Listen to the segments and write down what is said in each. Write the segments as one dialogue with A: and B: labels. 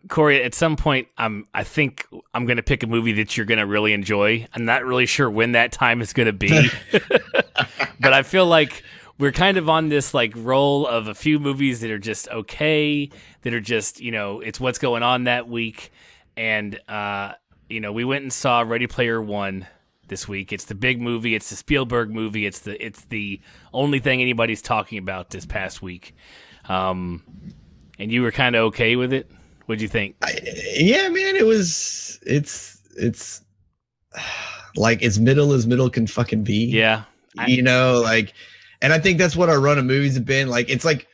A: Corey, at some point, I think I'm going to pick a movie that you're going to really enjoy. I'm not really sure when that time is going to be, but I feel like we're kind of on this like roll of a few movies that are just okay, that are just, it's what's going on that week. And, we went and saw Ready Player One this week. It's the big movie. It's the Spielberg movie. It's the only thing anybody's talking about this past week. And you were kind of okay with it. What'd you think?
B: Yeah, man, it's like as middle as middle can fucking be.
A: Yeah.
B: And I think that's what our run of movies have been. Like, it's like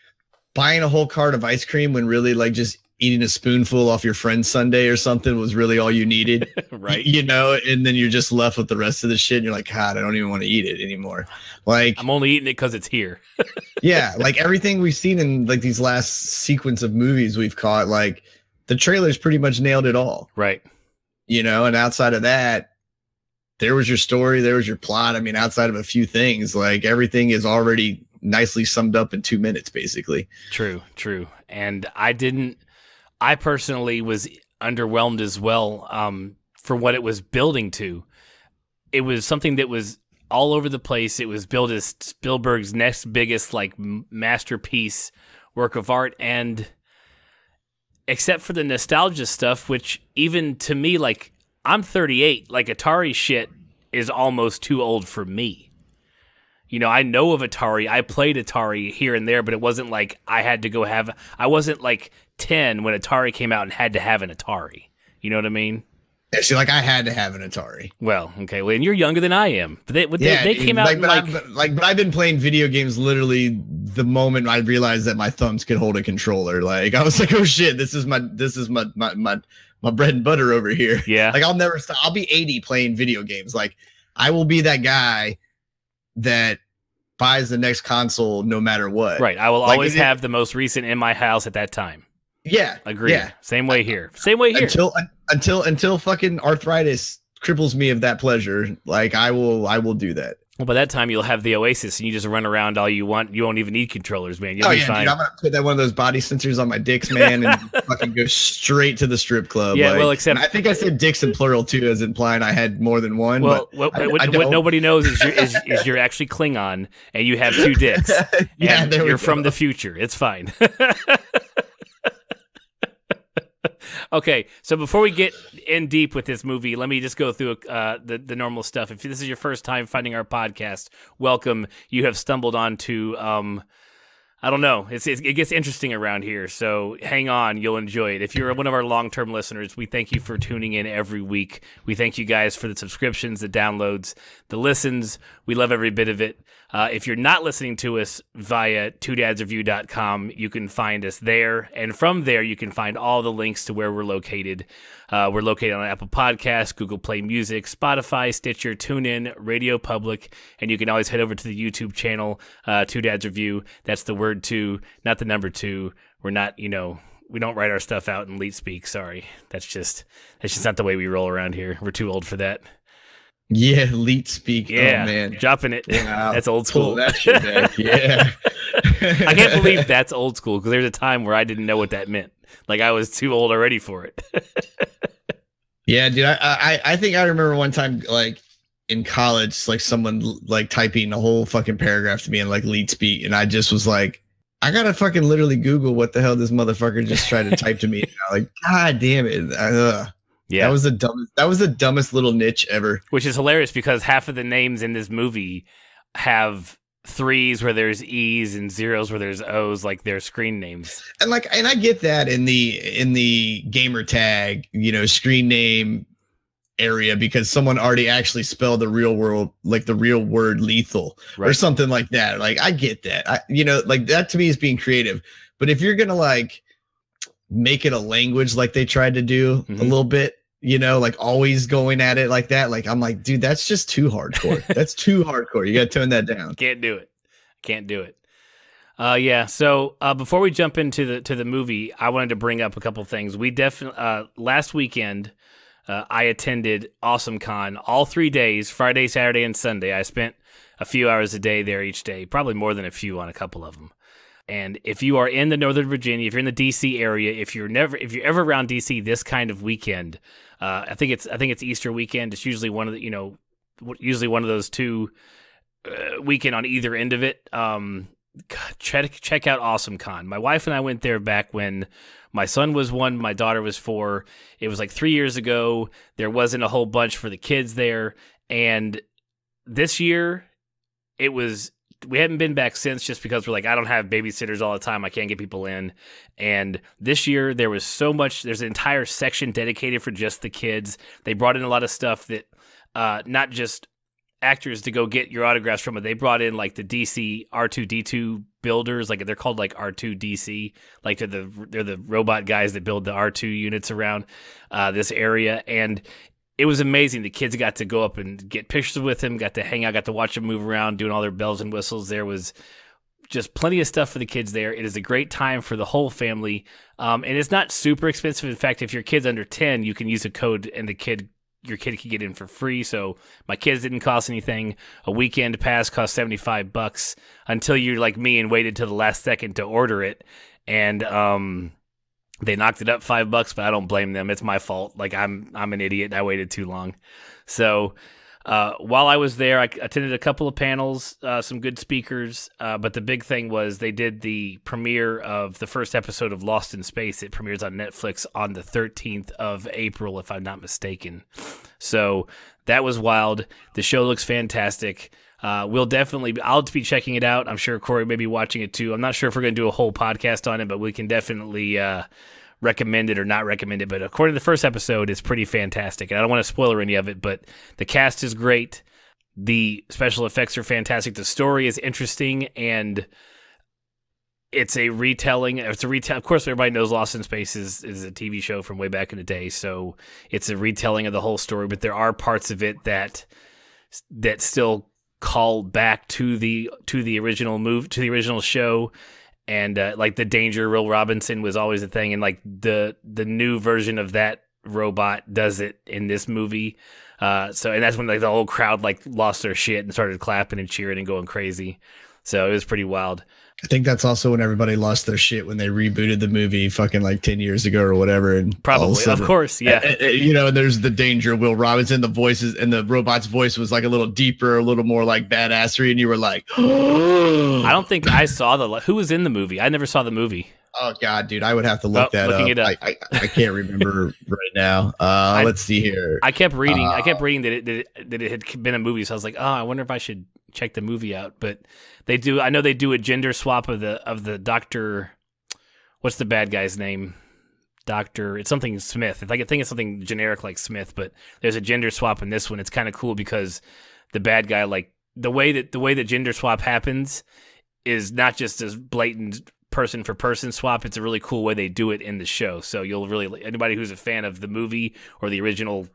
B: buying a whole cart of ice cream when really like just eating a spoonful off your friend's sundae or something was really all you needed.
A: Right.
B: And then you're just left with the rest of the shit and you're like, God, I don't even want to eat it anymore. Like,
A: I'm only eating it because it's here.
B: Yeah. Like everything we've seen in like these last sequence of movies we've caught, like the trailers pretty much nailed it all.
A: Right.
B: And outside of that, there was your story, there was your plot. I mean, outside of a few things, like everything is already nicely summed up in 2 minutes, basically.
A: True. And I personally was underwhelmed as well for what it was building to. It was something that was all over the place. It was billed as Spielberg's next biggest like masterpiece work of art, and except for the nostalgia stuff, which even to me, like I'm 38, like Atari shit is almost too old for me. I know of Atari. I played Atari here and there, but it wasn't like I had to go have. I wasn't like 10 when Atari came out and had to have an Atari. You know what I mean?
B: Yeah, see, like I had to have an Atari.
A: Well, okay. Well, and you're younger than I am. But they came out
B: but I've been playing video games literally the moment I realized that my thumbs could hold a controller. Like I was like, oh shit, this is my bread and butter over here.
A: Yeah.
B: Like I'll never stop. I'll be 80 playing video games. Like I will be that guy that buys the next console no matter what.
A: Right. I will always have the most recent in my house at that time.
B: Yeah.
A: Agree.
B: Yeah.
A: Same way here.
B: Until fucking arthritis cripples me of that pleasure. Like I will do that.
A: Well, by that time you'll have the Oasis and you just run around all you want. You won't even need controllers, man. You'll be fine.
B: Dude, I'm gonna put that one of those body sensors on my dicks, man, and fucking go straight to the strip club.
A: Yeah, well, except
B: I think I said dicks in plural too, as implying I had more than one.
A: Well, what nobody knows is you're actually Klingon and you have two dicks.
B: Yeah,
A: and you're from the future. It's fine. Okay, so before we get in deep with this movie, let me just go through the normal stuff. If this is your first time finding our podcast, welcome. You have stumbled onto, I don't know, it gets interesting around here, so hang on, you'll enjoy it. If you're one of our long-term listeners, we thank you for tuning in every week. We thank you guys for the subscriptions, the downloads, the listens. We love every bit of it. If you're not listening to us via twodadsreview.com, you can find us there. And from there, you can find all the links to where we're located. We're located on Apple Podcasts, Google Play Music, Spotify, Stitcher, TuneIn, Radio Public. And you can always head over to the YouTube channel, Two Dads Review. That's the word two, not the number two. We're not, we don't write our stuff out in leet speak. Sorry. That's just not the way we roll around here. We're too old for that.
B: Yeah, leet speak.
A: Yeah,
B: oh, man.
A: Dropping it.
B: Wow.
A: That's old school.
B: Pull that shit back. Yeah.
A: I can't believe that's old school because there's a time where I didn't know what that meant. Like I was too old already for it.
B: Yeah, dude. I think I remember one time like in college, like someone like typing a whole fucking paragraph to me in like leet speak, and I just was like, I gotta fucking literally Google what the hell this motherfucker just tried to type to me. Like, God damn it. Yeah, that was the dumbest little niche ever.
A: Which is hilarious because half of the names in this movie have threes where there's E's and zeros where there's O's, like their screen names.
B: And I get that in the gamer tag, screen name area because someone already actually spelled the real word lethal, right, or something like that. Like I get that. Like that to me is being creative. But if you're gonna like make it a language like they tried to do a little bit, like always going at it like that. Like, I'm like, dude, that's just too hardcore. That's too hardcore. You got to tone that down.
A: Can't do it. Yeah. So before we jump into the movie, I wanted to bring up a couple things. We definitely, last weekend, I attended Awesome Con all 3 days, Friday, Saturday, and Sunday. I spent a few hours a day there each day, probably more than a few on a couple of them. And if you are in the Northern Virginia, if you're in the DC area, if you're ever around DC this kind of weekend, I think it's Easter weekend. It's usually one of those two weekend on either end of it. Check out Awesome Con. My wife and I went there back when my son was 1, my daughter was 4. It was like 3 years ago. There wasn't a whole bunch for the kids there, and this year we haven't been back since, just because we're like, I don't have babysitters all the time. I can't get people in. And this year there was so much. There's an entire section dedicated for just the kids. They brought in a lot of stuff that not just actors to go get your autographs from, but they brought in like the DC R2D2 builders. Like they're called like R2DC. Like they're the robot guys that build the R2 units around this area. And it was amazing. The kids got to go up and get pictures with him, got to hang out, got to watch him move around, doing all their bells and whistles. There was just plenty of stuff for the kids there. It is a great time for the whole family. And it's not super expensive. In fact, if your kid's under 10, you can use a code and your kid can get in for free. So my kids didn't cost anything. A weekend pass cost $75 until you're like me and waited till the last second to order it. And, they knocked it up $5, but I don't blame them. It's my fault. Like I'm an idiot. I waited too long. So while I was there, I attended a couple of panels, some good speakers. But the big thing was they did the premiere of the first episode of Lost in Space. It premieres on Netflix on the 13th of April, if I'm not mistaken. So that was wild. The show looks fantastic. I'll be checking it out. I'm sure Corey may be watching it too. I'm not sure if we're going to do a whole podcast on it, but we can definitely recommend it or not recommend it. But according to the first episode, it's pretty fantastic. And I don't want to spoiler any of it, but the cast is great. The special effects are fantastic. The story is interesting, and it's a retelling. Of course, everybody knows Lost in Space is a TV show from way back in the day, so it's a retelling of the whole story. But there are parts of it that still call back to the original show, and like the Danger Will Robinson was always a thing, and like the new version of that robot does it in this movie. And that's when like the whole crowd like lost their shit and started clapping and cheering and going crazy. So it was pretty wild.
B: I think that's also when everybody lost their shit when they rebooted the movie fucking like 10 years ago or whatever. And
A: probably, of course, yeah.
B: And there's the Danger Will Robinson, the voices, and the robot's voice was like a little deeper, a little more like badassery, and you were like, oh.
A: I don't think I saw who was in the movie. I never saw the movie.
B: Oh God, dude, I would have to look that up.
A: It up.
B: I can't rember right now. Let's see here.
A: I kept reading that it had been a movie, so I was like, oh, I wonder if I should check the movie out. But I know they do a gender swap of the doctor. What's the bad guy's name? Doctor, it's something Smith. I think it's something generic like Smith, but there's a gender swap in this one. It's kind of cool because the bad guy, like the way that gender swap happens is not just as blatant person for person swap. It's a really cool way they do it in the show. So you'll really, anybody who's a fan of the movie or the original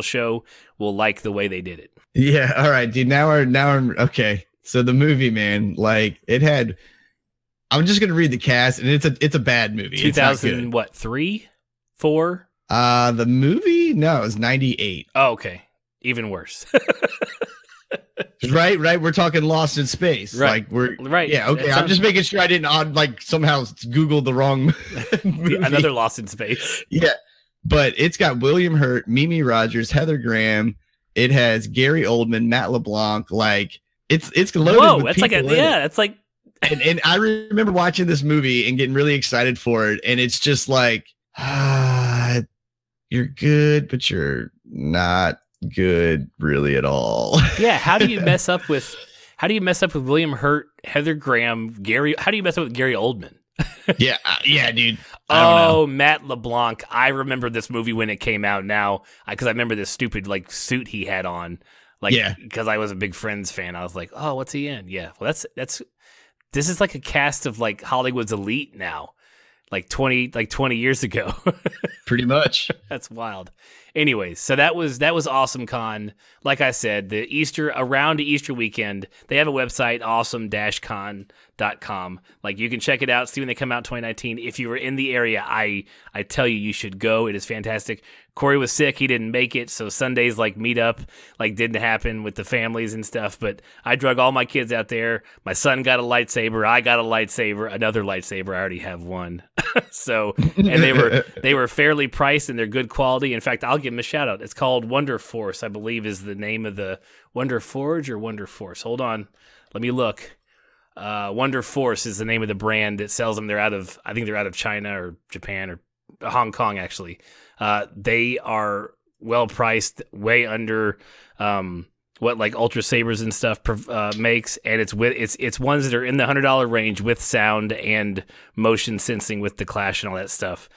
A: show will like the way they did it.
B: Yeah. All right, dude. Now I'm okay. So the movie, man, like it had. I'm just gonna read the cast, and it's a bad movie.
A: 2000 what 3, 4?
B: The movie? No, it was 98.
A: Oh, okay. Even worse.
B: Right. We're talking Lost in Space.
A: Right.
B: Like we're
A: right.
B: Yeah. Okay. I'm just making sure I didn't like somehow Google the wrong movie.
A: Another Lost in Space.
B: Yeah. But it's got William Hurt, Mimi Rogers, Heather Graham. It has Gary Oldman, Matt LeBlanc. Like it's loaded.
A: Whoa,
B: with
A: that's like that's like.
B: And I remember watching this movie and getting really excited for it, and it's just like, you're good, but you're not good really at all.
A: Yeah. How do you mess up with William Hurt, Heather Graham, Gary? How do you mess up with Gary Oldman?
B: yeah, dude.
A: Oh, Matt LeBlanc. I remember this movie when it came out now because I remember this stupid like suit he had on. Like, because I was a big Friends fan. I was like, oh, what's he in? Yeah. Well, this is like a cast of like Hollywood's elite now, like 20 years ago.
B: Pretty much.
A: That's wild. Anyways, so that was Awesome Con. Like I said, around Easter weekend, they have a website, awesome-con.com. Like, you can check it out, see when they come out in 2019. If you were in the area, I tell you should go. It is fantastic. Corey was sick, he didn't make it, so Sundays like meetup didn't happen with the families and stuff. But I drug all my kids out there. My son got a lightsaber, I got a lightsaber, another lightsaber. I already have one. So, and they were fairly priced and they're good quality. In fact, I'll give them a shout out. It's called Wonder Force, I believe is the name of the Wonder Forge or Wonder Force. Hold on, let me look. Wonder Force is the name of the brand that sells them. I think they're out of China or Japan or Hong Kong, actually. They are well priced, way under what like Ultra Sabers and stuff makes, and it's ones that are in the $100 range with sound and motion sensing with the Clash and all that stuff.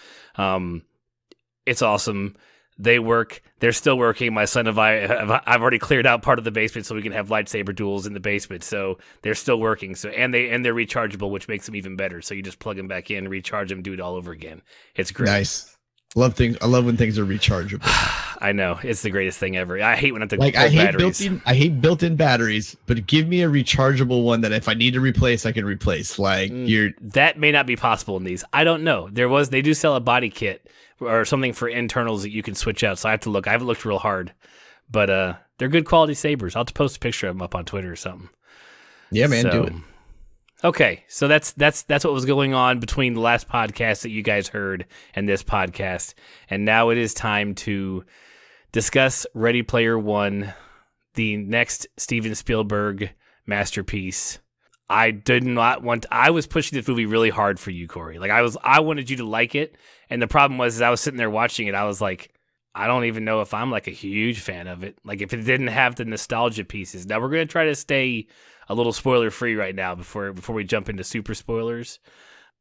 A: It's awesome. They're still working. My son and I've already cleared out part of the basement so we can have lightsaber duels in the basement. So they're still working. So and they're rechargeable, which makes them even better. So you just plug them back in, recharge them, do it all over again. It's great.
B: Nice. I love when things are rechargeable.
A: I know, it's the greatest thing ever. I hate when I have to
B: pull
A: batteries.
B: I hate built-in batteries, but give me a rechargeable one that if I need to replace, I can replace. That
A: may not be possible in these. I don't know. They do sell a body kit or something for internals that you can switch out. So I have to look. I haven't looked real hard, but they're good quality sabers. I'll have to post a picture of them up on Twitter or something.
B: Yeah, man, do it.
A: Okay, so that's what was going on between the last podcast that you guys heard and this podcast, and now it is time to discuss Ready Player One, the next Steven Spielberg masterpiece. I was pushing this movie really hard for you, Corey. I wanted you to like it, and the problem was I was sitting there watching it, I was like, I don't even know if I'm like a huge fan of it. Like, if it didn't have the nostalgia pieces. Now we're gonna try to stay a little spoiler free right now before we jump into super spoilers.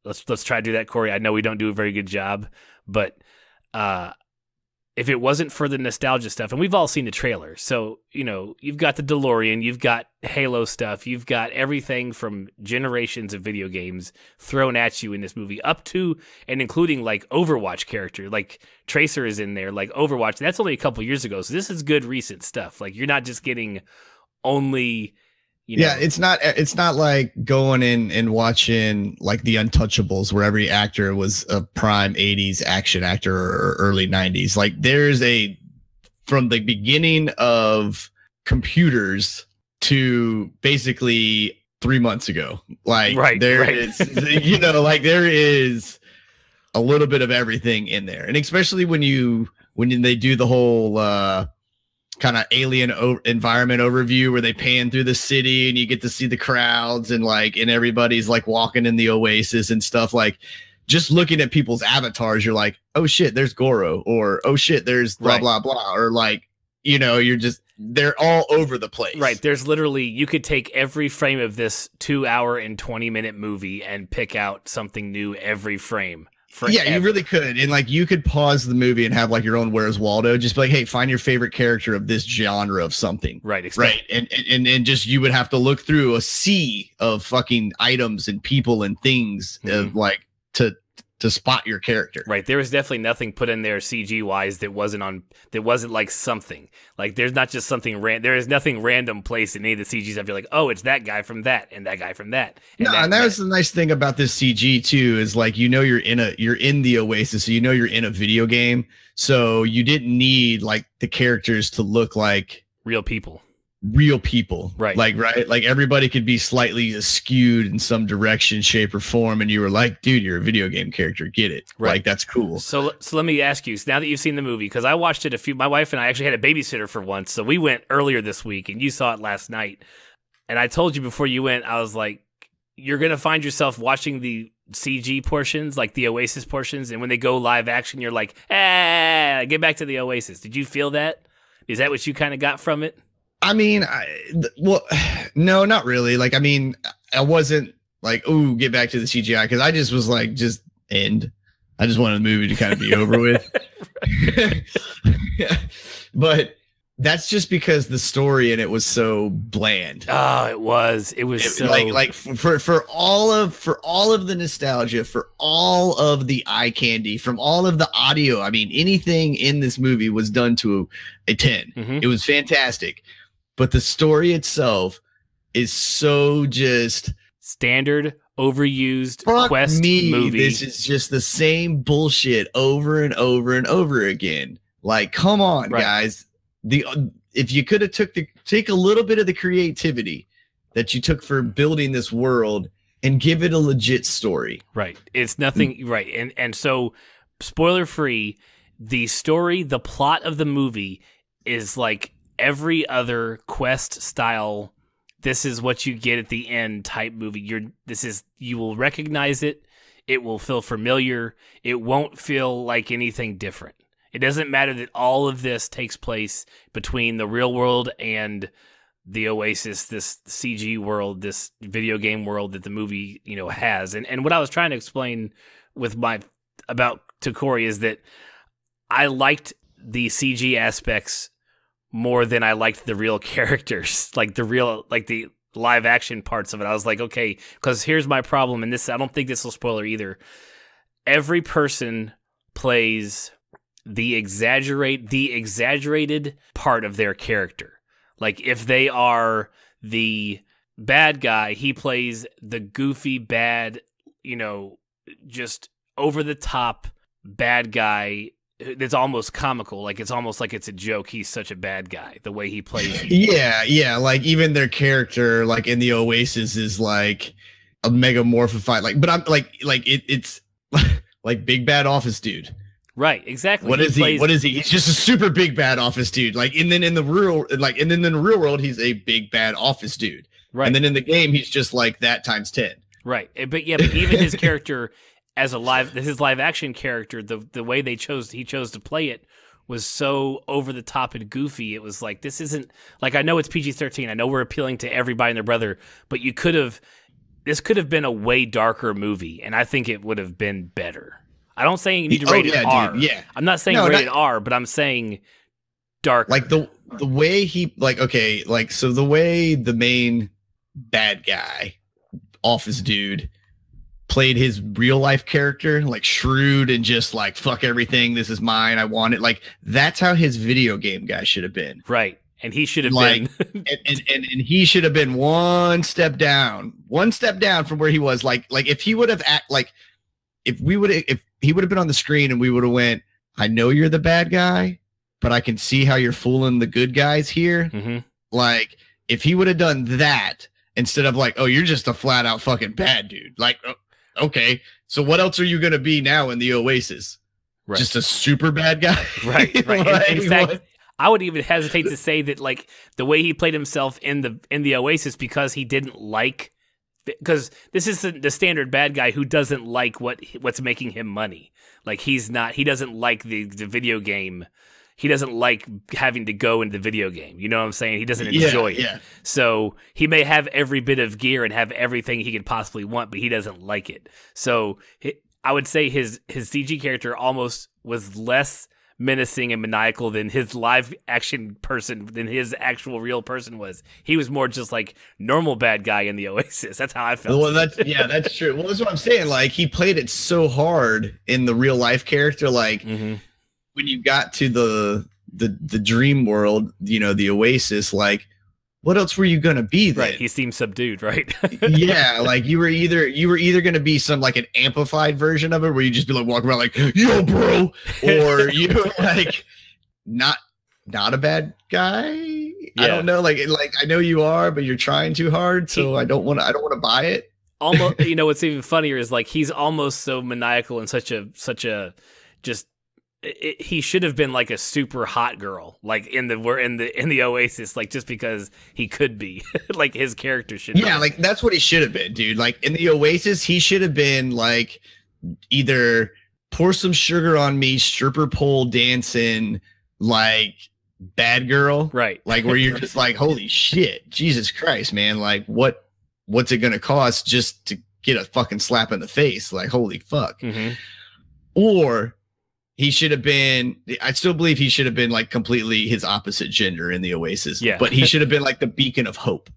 A: Let's try to do that, Corey. I know we don't do a very good job, but if it wasn't for the nostalgia stuff, and we've all seen the trailer, so you've got the DeLorean, you've got Halo stuff, you've got everything from generations of video games thrown at you in this movie, up to and including like Overwatch character, like Tracer is in there, like Overwatch. That's only a couple years ago, so this is good recent stuff. Like, you're not just getting only.
B: It's not like going in and watching like The Untouchables, where every actor was a prime 80s action actor or early 90s. Like, from the beginning of computers to basically 3 months ago. Like, is, there is a little bit of everything in there. And especially when they do the whole, kind of alien environment overview where they pan through the city and you get to see the crowds and everybody's like walking in the oasis and stuff. Like, just looking at people's avatars, you're like, oh shit, there's Goro, or oh shit, there's blah blah blah, or they're all over the place. Right.
A: There's literally, you could take every frame of this 2 hour and 20-minute movie and pick out something new every frame. Forever.
B: Yeah, you really could. And you could pause the movie and have your own Where's Waldo. Just be like, hey, find your favorite character of this genre of something.
A: Right.
B: Right. And just, you would have to look through a sea of fucking items and people and things to spot your character.
A: Right. There was definitely nothing put in there CG wise that wasn't like something. Like, there's not just something there is nothing random placed in any of the CG stuff. You're like, oh, it's that guy from that and that guy from that.
B: And that was the nice thing about this CG too, is you're in the Oasis, so you're in a video game. So you didn't need the characters to look like
A: real people.
B: Right. Like everybody could be slightly skewed in some direction, shape, or form, and you were like, dude, you're a video game character, get it. Right. Like, that's cool.
A: So let me ask you, so now that you've seen the movie, because I watched it my wife and I actually had a babysitter for once, so we went earlier this week and you saw it last night, and I told you before you went, I was like, you're gonna find yourself watching the CG portions, like the Oasis portions, and when they go live action, you're like, get back to the Oasis. Did you feel that? Is that what you kind of got from it?
B: I mean, no, not really. I wasn't like, ooh, get back to the CGI, because I just was like, just end. I just wanted the movie to kind of be over with. But That's just because the story in it was so bland.
A: Oh, it was so
B: like for all of the nostalgia, for all of the eye candy, from all of the audio. I mean, anything in this movie was done to a 10.
A: Mm-hmm.
B: It was fantastic, but the story itself is so just
A: standard, overused quest movie.
B: This is just the same bullshit over and over and over again. Like, come on, guys. If you could have take a little bit of the creativity that you took for building this world and give it a legit story.
A: Right. It's nothing right. And so, spoiler free, the story, the plot of the movie is like every other quest style, this is what you get at the end type movie. You will recognize it. It will feel familiar. It won't feel like anything different. It doesn't matter that all of this takes place between the real world and the Oasis, this CG world, this video game world that the movie, has. And what I was trying to explain to Corey is that I liked the CG aspects more than I liked the real characters, like the live action parts of it. I was like, okay, because here's my problem, and I don't think this will spoiler either. Every person plays the exaggerated part of their character. Like if they are the bad guy, he plays the goofy bad, just over the top bad guy. It's almost comical. Like it's almost like it's a joke. He's such a bad guy. The way he plays.
B: Yeah. Like even their character, like in the Oasis, is like a megamorphified. Like, but I'm it's like big bad office dude.
A: Right, exactly.
B: What is he? He's just a super big bad office dude. Like, and then in the real world, he's a big bad office dude.
A: Right.
B: And then in the game, he's just like that times 10.
A: Right. But even his character as his live action character, the way he chose to play it was so over the top and goofy. It was like, this isn't like, I know it's PG-13. I know we're appealing to everybody and their brother, but this could have been a way darker movie, and I think it would have been better. I don't say you need to rate it R.
B: Dude, yeah.
A: I'm not saying rated R, but I'm saying darker.
B: Like the way he so the way the main bad guy, office dude, played his real life character, like shrewd and just like fuck everything. This is mine. I want it. Like that's how his video game guy should have been.
A: Right. And he should have been
B: and he should have been one step down from where he was. Like if he would have if he would have been on the screen and we would have went, I know you're the bad guy, but I can see how you're fooling the good guys here.
A: Mm-hmm.
B: Like if he would have done that instead of like, oh, you're just a flat out fucking bad dude. Like, okay, so what else are you going to be now in the Oasis?
A: Right.
B: Just a super bad guy?
A: Right.
B: Like,
A: in fact, I would even hesitate to say that like the way he played himself in the Oasis, because he didn't like, because this is the standard bad guy who doesn't like what's making him money. Like he doesn't like the video game. He doesn't like having to go into the video game. You know what I'm saying? He doesn't enjoy it.
B: Yeah.
A: So he may have every bit of gear and have everything he could possibly want, but he doesn't like it. So I would say his CG character almost was less menacing and maniacal than his live action person, than his actual real person was. He was more just like normal bad guy in the Oasis. That's how I felt.
B: Well, that's true. Well, that's what I'm saying. Like he played it so hard in the real life character. Like when you got to the dream world, the Oasis, like what else were you gonna be then?
A: Right. He seemed subdued, right?
B: Yeah, like you were either gonna be some like an amplified version of it where you just be like walking around like, yo, bro, or you were like not a bad guy. Yeah. I don't know, like I know you are, but you're trying too hard, so I don't want to buy it.
A: Almost, what's even funnier is like he's almost so maniacal and such a just. He should have been like a super hot girl, like in the Oasis, like just because he could be, like his character should.
B: Yeah, be. Like that's what he should have been, dude. Like in the Oasis, he should have been like either pour some sugar on me, stripper pole dancing, like bad girl,
A: right? Like
B: where you're just like, holy shit, Jesus Christ, man! Like what's it gonna cost just to get a fucking slap in the face? Like holy fuck,
A: mm-hmm.
B: Or he should have been, I still believe he should have been like completely his opposite gender in the Oasis.
A: Yeah.
B: But he should have been like the beacon of hope.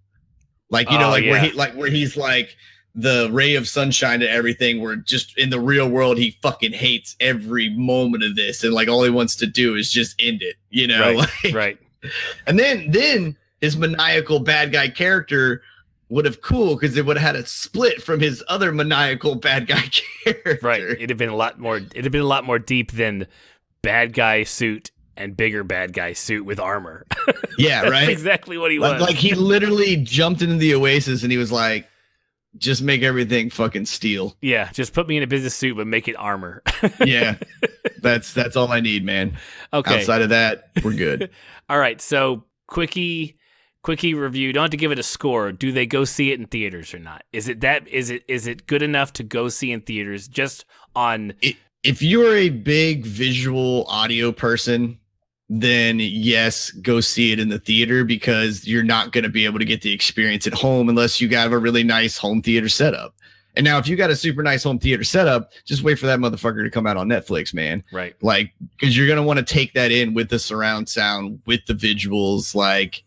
B: Like, you know, like where he's like the ray of sunshine to everything, where just in the real world, he fucking hates every moment of this. And like, all he wants to do is just end it, you know?
A: Right.
B: Like,
A: Right.
B: And then his maniacal bad guy character would have because it would have had a split from his other maniacal bad guy character.
A: Right. It'd have been a lot more deep than bad guy suit and bigger bad guy suit with armor.
B: Yeah, right.
A: That's exactly what he was.
B: Like he literally jumped into the Oasis and he was like, just make everything fucking steel.
A: Yeah, just put me in a business suit, but make it armor.
B: Yeah. That's all I need, man.
A: Okay.
B: Outside of that, we're good.
A: All right. So quickie review. Don't have to give it a score. Do they go see it in theaters or not? Is it good enough to go see in theaters just on
B: if you're a big visual audio person, then yes, go see it in the theater, because you're not going to be able to get the experience at home unless you have a really nice home theater setup. And now if you got a super nice home theater setup, just wait for that motherfucker to come out on Netflix, man.
A: Right.
B: Like, because you're going to want to take that in with the surround sound, with the visuals. Like,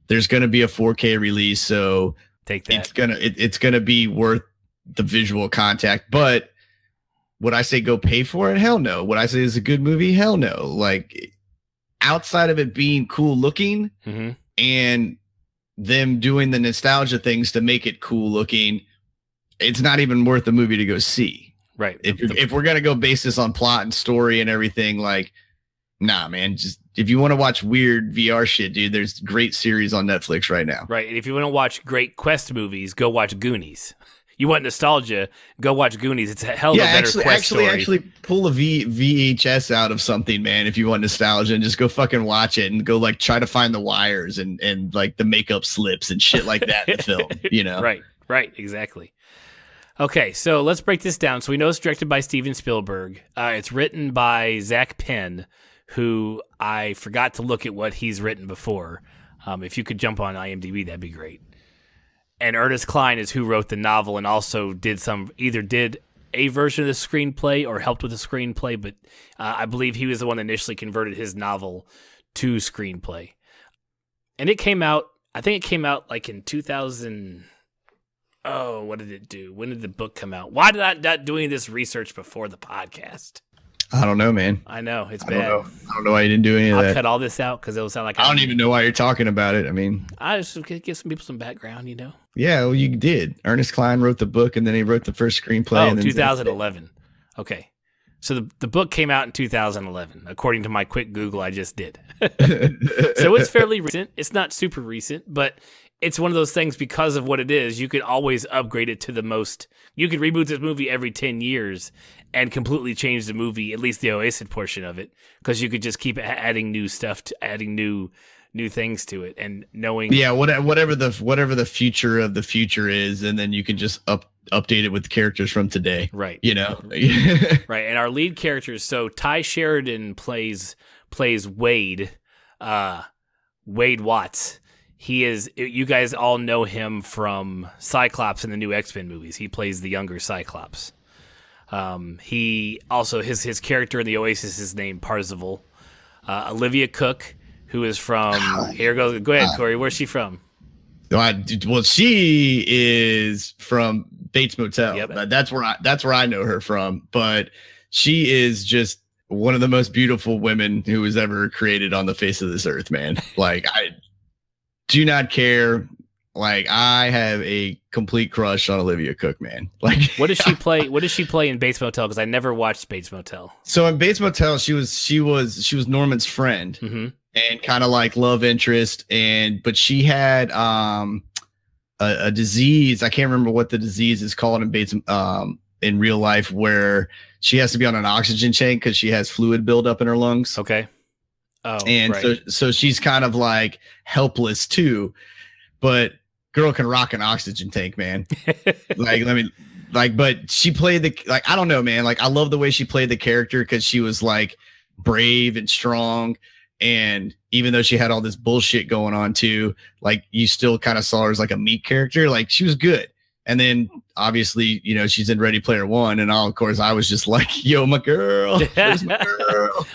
B: there's going to be a 4K release, so
A: take that.
B: It's gonna be worth the visual contact. But would I say go pay for it? Hell no. Would I say it's a good movie? Hell no. Like, outside of it being cool looking and them doing the nostalgia things to make it cool looking, it's not even worth the movie to go see.
A: Right.
B: If we're gonna go base this on plot and story and everything, like, nah, man, just if you want to watch weird VR shit, dude, there's great series on Netflix right now.
A: Right. And if you want to watch great Quest movies, go watch Goonies. You want nostalgia, go watch Goonies. It's a hell of a better Quest story.
B: Actually pull a VHS out of something, man, if you want nostalgia, and just go fucking watch it and go like try to find the wires and like the makeup slips and shit like that in the film, you know?
A: Right, exactly. Okay, so let's break this down. So we know it's directed by Steven Spielberg. It's written by Zach Penn, who I forgot to look at what he's written before. If you could jump on IMDb, that'd be great. And Ernest Cline is who wrote the novel and also either did a version of the screenplay or helped with the screenplay, but I believe he was the one that initially converted his novel to screenplay. And it came out, I think it came out like in 2000. Oh, what did it do? When did the book come out? Why did I not doing this research before the podcast?
B: I don't know, man.
A: I know, it's bad.
B: I don't know why you didn't do any of that.
A: I'll cut all this out because it'll sound like
B: I don't even know why you're talking about it. I mean,
A: I just give some people some background, you know?
B: Yeah, well, you did. Ernest Cline wrote the book, and then he wrote the first screenplay.
A: Oh, 2011. Okay. So the book came out in 2011, according to my quick Google I just did. So it's fairly recent. It's not super recent, but it's one of those things, because of what it is, you could always upgrade it to the most. You could reboot this movie every 10 years and completely change the movie, at least the Oasis portion of it, because you could just keep adding new stuff, adding new things to it, and knowing.
B: Yeah, whatever the future of the future is, and then you can just update it with the characters from today.
A: Right.
B: You know.
A: Right. And our lead characters. So Ty Sheridan plays Wade. Wade Watts. He is. You guys all know him from Cyclops in the new X-Men movies. He plays the younger Cyclops. He also his character in the Oasis is named Parzival. Olivia Cook, who is from here goes. Go ahead, Corey. Where's she from?
B: Well, she is from Bates Motel.
A: Yep.
B: That's where I know her from. But she is just one of the most beautiful women who was ever created on the face of this earth, man. Like, I do not care. Like, I have a complete crush on Olivia Cook, man. Like,
A: what does she play? What does she play in Bates Motel? Because I never watched Bates Motel.
B: So in Bates Motel, she was Norman's friend.
A: Mm-hmm.
B: And kind of like love interest, but she had a disease. I can't remember what the disease is called in Bates in real life, where she has to be on an oxygen tank because she has fluid buildup in her lungs.
A: Okay. Oh,
B: and
A: right.
B: so she's kind of like helpless too, but girl can rock an oxygen tank, man. But she played I don't know, man. Like, I love the way she played the character, because she was like brave and strong. And even though she had all this bullshit going on too, like, you still kind of saw her as like a meek character. Like, she was good. And then obviously, you know, she's in Ready Player One, and of course I was just like, yo, my girl, where's my girl?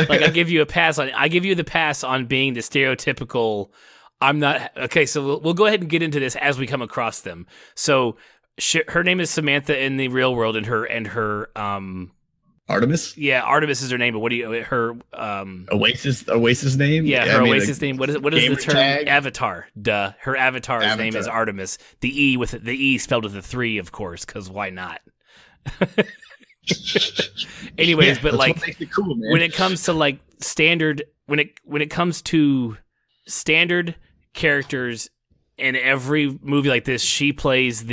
A: Like I give you the pass on being the stereotypical. I'm not okay. So we'll go ahead and get into this as we come across them. So her name is Samantha in the real world, and her
B: Artemis?
A: Yeah, Artemis is her name, but what do you her
B: Oasis name?
A: Yeah, her Oasis name. What is the term?
B: Tag?
A: Avatar. Duh. Her avatar's name is Artemis. The E spelled with a 3, of course, because why not? Anyways, but like
B: cool, man.
A: when it comes to like standard when it comes to standard characters in every movie like this, she plays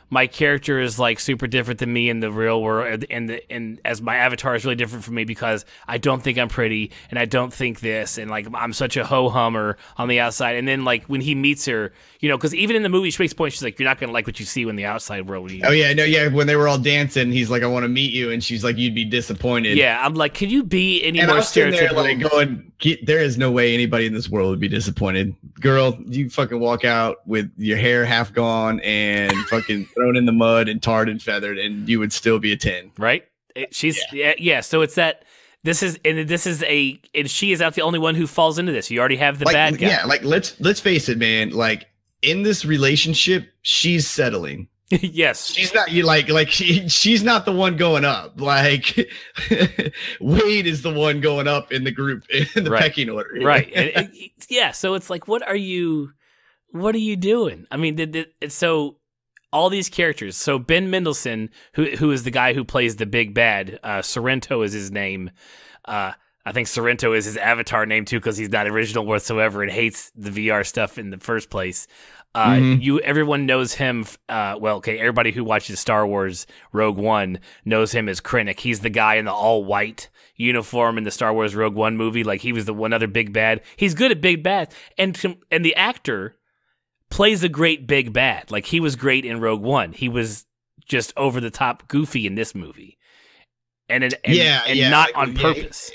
A: my character is like super different than me in the real world, and as my avatar is really different from me because I don't think I'm pretty, and I don't think this, and like I'm such a ho-hummer on the outside. And then like when he meets her, you know, because even in the movie she makes points, she's like, you're not gonna like what you see in the outside world.
B: Oh yeah, no, yeah. When they were all dancing, he's like, I want to meet you, and she's like, you'd be disappointed.
A: Yeah, I'm like, can you be any
B: and
A: more
B: I'm sitting there
A: stereotypical?
B: like going, there is no way anybody in this world would be disappointed. Girl, you fucking walk out with your hair half gone and fucking thrown in the mud and tarred and feathered, and you would still be a 10.
A: Right? She's yeah. So it's that and she is not the only one who falls into this. You already have the bad guy.
B: Yeah, like let's face it, man. Like in this relationship, she's settling.
A: Yes,
B: she's not. She's not the one going up. Like Wade is the one going up in the group in the pecking order,
A: right? Yeah. So it's like, what are you doing? I mean, so all these characters. So Ben Mendelsohn, who is the guy who plays the big bad, Sorrento is his name. I think Sorrento is his avatar name too, because he's not original whatsoever and hates the VR stuff in the first place. Everyone knows him. Everybody who watches Star Wars Rogue One knows him as Krennic. He's the guy in the all white uniform in the Star Wars Rogue One movie. Like he was the one other big bad. He's good at big bad, and the actor plays a great big bad. Like he was great in Rogue One. He was just over the top goofy in this movie, and not on purpose.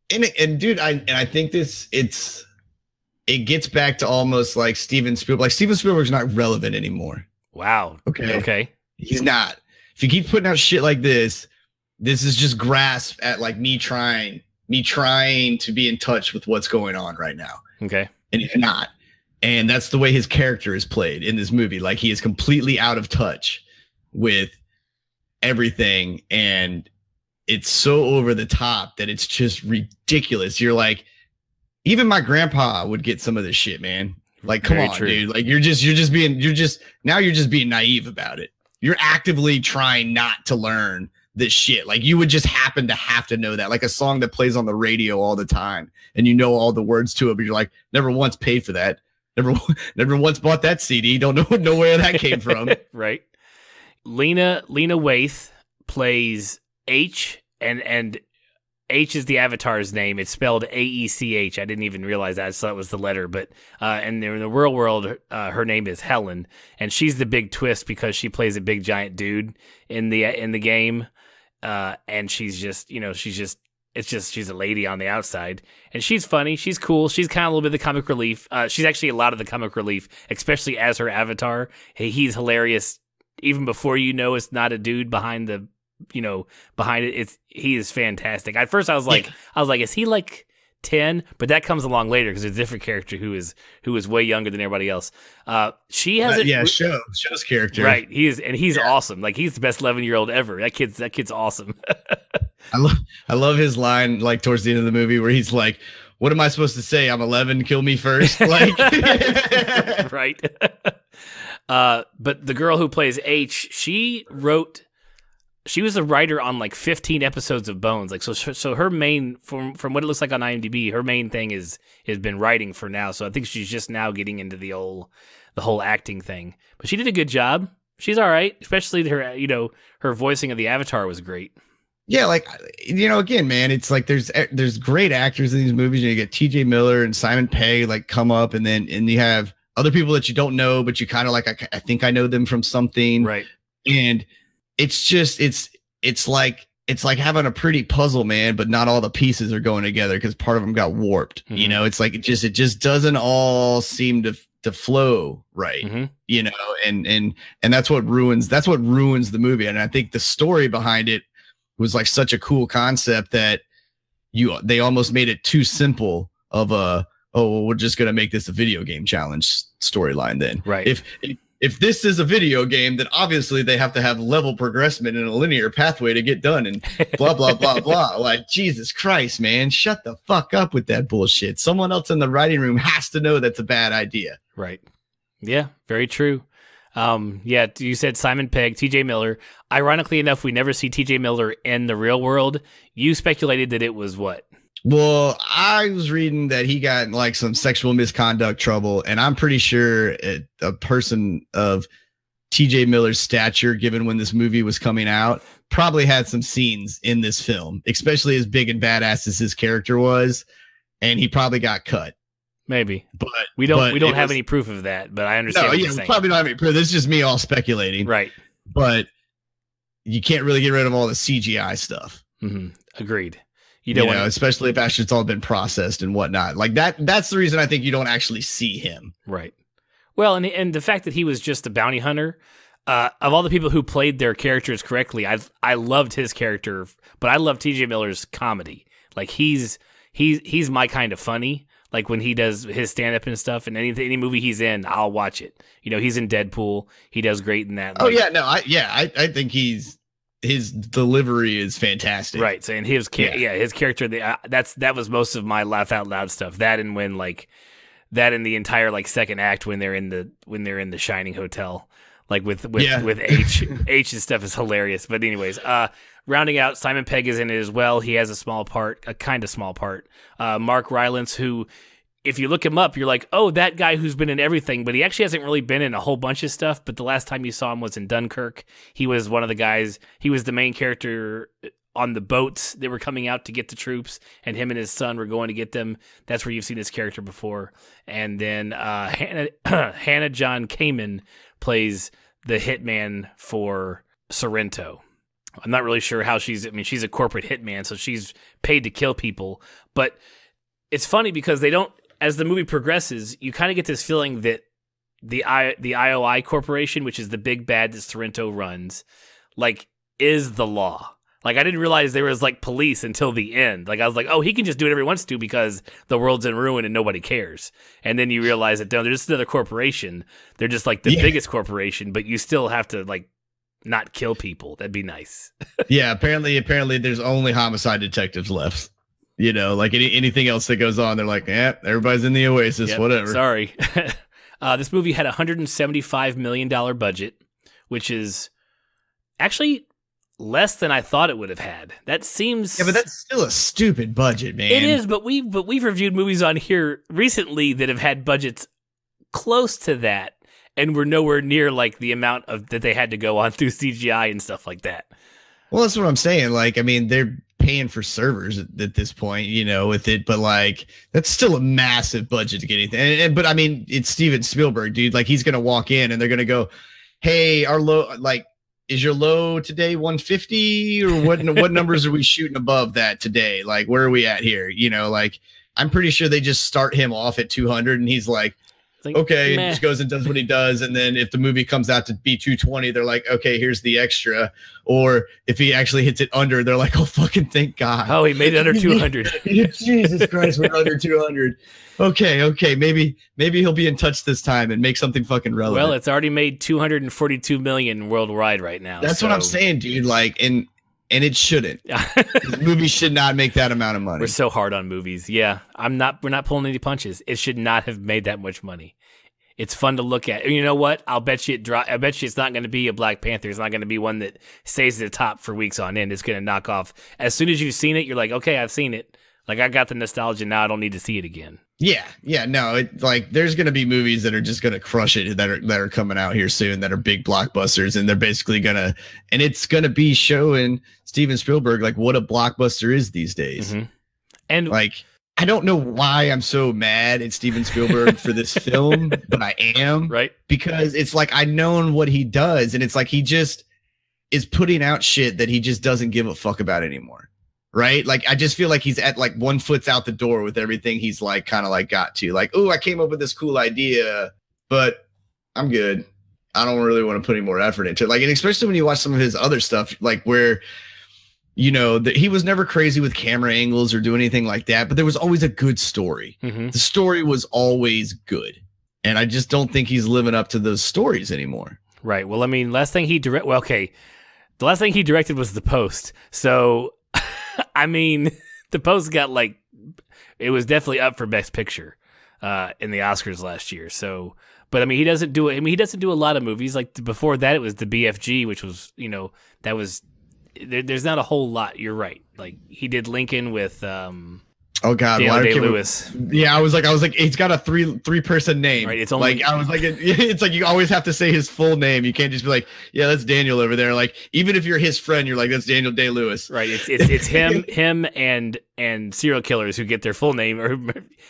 B: And dude, I think it gets back to almost like Steven Spielberg. Like Steven Spielberg's not relevant anymore.
A: Wow. Okay.
B: He's not. If you keep putting out shit like this is just grasp at like me trying to be in touch with what's going on right now.
A: Okay.
B: And he's not. And that's the way his character is played in this movie. Like he is completely out of touch with everything. And it's so over the top that it's just ridiculous. You're like, even my grandpa would get some of this shit, man. Like, come on, dude. Like you're just being naive about it. You're actively trying not to learn this shit. Like you would just happen to have to know that, like a song that plays on the radio all the time and you know all the words to it, but you're like, never once paid for that. Never once bought that CD. Don't know where that came from.
A: Right. Lena Waithe plays H, and H is the avatar's name. It's spelled AECH. I didn't even realize that. I thought it was the letter. But and in the real world, her name is Helen, and she's the big twist because she plays a big giant dude in the game, and she's a lady on the outside, and she's funny. She's cool. She's kind of a little bit of the comic relief. She's actually a lot of the comic relief, especially as her avatar. He's hilarious even before it's not a dude behind it. He is fantastic. At first I was like, is he like 10? But that comes along later because it's a different character who is way younger than everybody else. She has
B: Show's character.
A: Right. He's awesome. Like he's the best 11-year-old ever. That kid's awesome.
B: I love his line like towards the end of the movie where he's like, what am I supposed to say? I'm 11, kill me first. Like
A: right. But the girl who plays H, she was a writer on like 15 episodes of Bones. Like so her main from what it looks like on IMDb, her main thing has been writing for now. So I think she's just now getting into the whole acting thing. But she did a good job. She's all right, especially her voicing of the Avatar was great.
B: Yeah, like again, man, it's like there's great actors in these movies. You get T.J. Miller and Simon Pegg like come up, and you have other people that you don't know, but you kind of like I think I know them from something,
A: right? And
B: it's just it's like having a pretty puzzle, man, but not all the pieces are going together because part of them got warped.
A: Mm-hmm.
B: It's like it just doesn't all seem to to flow right,
A: Mm-hmm.
B: you know, and that's what ruins the movie. And I think the story behind it was like such a cool concept that they almost made it too simple of well, we're just gonna make this a video game challenge storyline then.
A: Right.
B: If this is a video game, then obviously they have to have level progression in a linear pathway to get done and blah, blah, blah, blah. Like, Jesus Christ, man, shut the fuck up with that bullshit. Someone else in the writing room has to know that's a bad idea.
A: Right. Yeah, very true. Yeah, you said Simon Pegg, TJ Miller. Ironically enough, we never see TJ Miller in the real world. You speculated that it was what?
B: Well, I was reading that he got in like some sexual misconduct trouble, and I'm pretty sure a person of TJ Miller's stature, given when this movie was coming out, probably had some scenes in this film, especially as big and badass as his character was, and he probably got cut.
A: Maybe,
B: but
A: we don't have any proof of that. But I understand.
B: No,
A: what
B: yeah,
A: you're saying.
B: Probably don't have any proof. This is just me all speculating,
A: right?
B: But you can't really get rid of all the CGI stuff.
A: Mm-hmm. Agreed.
B: You don't want, especially if after it's all been processed and whatnot. Like that's the reason I think you don't actually see him.
A: Right. Well, and the fact that he was just a bounty hunter, of all the people who played their characters correctly, I loved his character, but I love TJ Miller's comedy. Like he's my kind of funny. Like when he does his stand up and stuff, and any movie he's in, I'll watch it. You know, he's in Deadpool. He does great in that.
B: Oh yeah, no, I think his delivery is fantastic.
A: Right. So, and his character, that was most of my laugh out loud stuff. That and when that in the entire like second act when they're in the Shining Hotel, like with H's stuff is hilarious. But anyways, rounding out, Simon Pegg is in it as well. He has a kind of small part. Mark Rylance, who, if you look him up, you're like, oh, that guy who's been in everything, but he actually hasn't really been in a whole bunch of stuff. But the last time you saw him was in Dunkirk. He was one of the guys. He was the main character on the boats that were coming out to get the troops, and him and his son were going to get them. That's where you've seen his character before. And then Hannah John Kamen plays the hitman for Sorrento. I'm not really sure how she's a corporate hitman, so she's paid to kill people. But it's funny because as the movie progresses, you kind of get this feeling that the IOI Corporation, which is the big bad that Sorrento runs, like, is the law. Like, I didn't realize there was, like, police until the end. Like, I was like, oh, he can just do whatever he wants to because the world's in ruin and nobody cares. And then you realize that they're just another corporation. They're just, like, the biggest corporation, but you still have to, like, not kill people. That'd be nice. Yeah,
B: apparently there's only homicide detectives left. You know, like anything else that goes on, they're like, everybody's in the Oasis, whatever.
A: Sorry. This movie had a $175 million budget, which is actually less than I thought it would have had. That seems...
B: Yeah, but that's still a stupid budget, man.
A: It is, but we've reviewed movies on here recently that have had budgets close to that, and we're nowhere near like the amount of that they had to go on through CGI and stuff like that.
B: Well, that's what I'm saying. Like, I mean, they're paying for servers at this point, you know, with it, but like that's still a massive budget to get anything. But I mean, it's Steven Spielberg, dude. Like, he's gonna walk in and they're gonna go, "Hey, our low, like, is your low today 150 or what? What numbers are we shooting above that today? Like, where are we at here? You know, like, I'm pretty sure they just start him off at 200, and he's like, okay, and just goes and does what he does. And then if the movie comes out to be 220, they're like, okay, here's the extra. Or if he actually hits it under, they're like, oh, fucking thank God.
A: Oh, he made it under 200.
B: Jesus Christ, we're under 200. Okay, maybe he'll be in touch this time and make something fucking relevant.
A: Well, it's already made 242 million worldwide right now.
B: That's what I'm saying, dude. Like, and it shouldn't. The movie should not make that amount of money.
A: We're so hard on movies. Yeah, we're not pulling any punches. It should not have made that much money. It's fun to look at. And you know what? I bet you it's not going to be a Black Panther. It's not going to be one that stays at the top for weeks on end. It's going to knock off. As soon as you've seen it, you're like, okay, I've seen it. Like, I got the nostalgia now. I don't need to see it again.
B: Yeah. No, like, there's going to be movies that are just going to crush it that are coming out here soon that are big blockbusters, and they're basically and it's going to be showing Steven Spielberg like what a blockbuster is these days.
A: Mm-hmm. And
B: like, I don't know why I'm so mad at Steven Spielberg for this film, but I am.
A: Right.
B: Because it's like, I known what he does, and it's like he just is putting out shit that he just doesn't give a fuck about anymore. Right. Like, I just feel like he's at like 1 foot's out the door with everything he's like kind of like got to like, oh, I came up with this cool idea. but I'm good. I don't really want to put any more effort into it. Like, and especially when you watch some of his other stuff, like where, you know, that he was never crazy with camera angles or do anything like that, but there was always a good story.
A: Mm-hmm.
B: The story was always good. And I just don't think he's living up to those stories anymore.
A: Right. Well, I mean, the last thing he directed was The Post. So, I mean, The Post got like, it was definitely up for Best Picture in the Oscars last year. So, but I mean, he doesn't do it. I mean, he doesn't do a lot of movies. Like before that, it was the BFG, which was, you know, that was, there's not a whole lot. You're right. Like he did Lincoln with,
B: oh God,
A: Daniel Day-Lewis.
B: Yeah, I was like, he's got a three person name.
A: Right. It's only
B: like I was like, it's like you always have to say his full name. You can't just be like, yeah, that's Daniel over there. Like even if you're his friend, you're like, that's Daniel Day-Lewis.
A: Right. It's him and serial killers who get their full name, or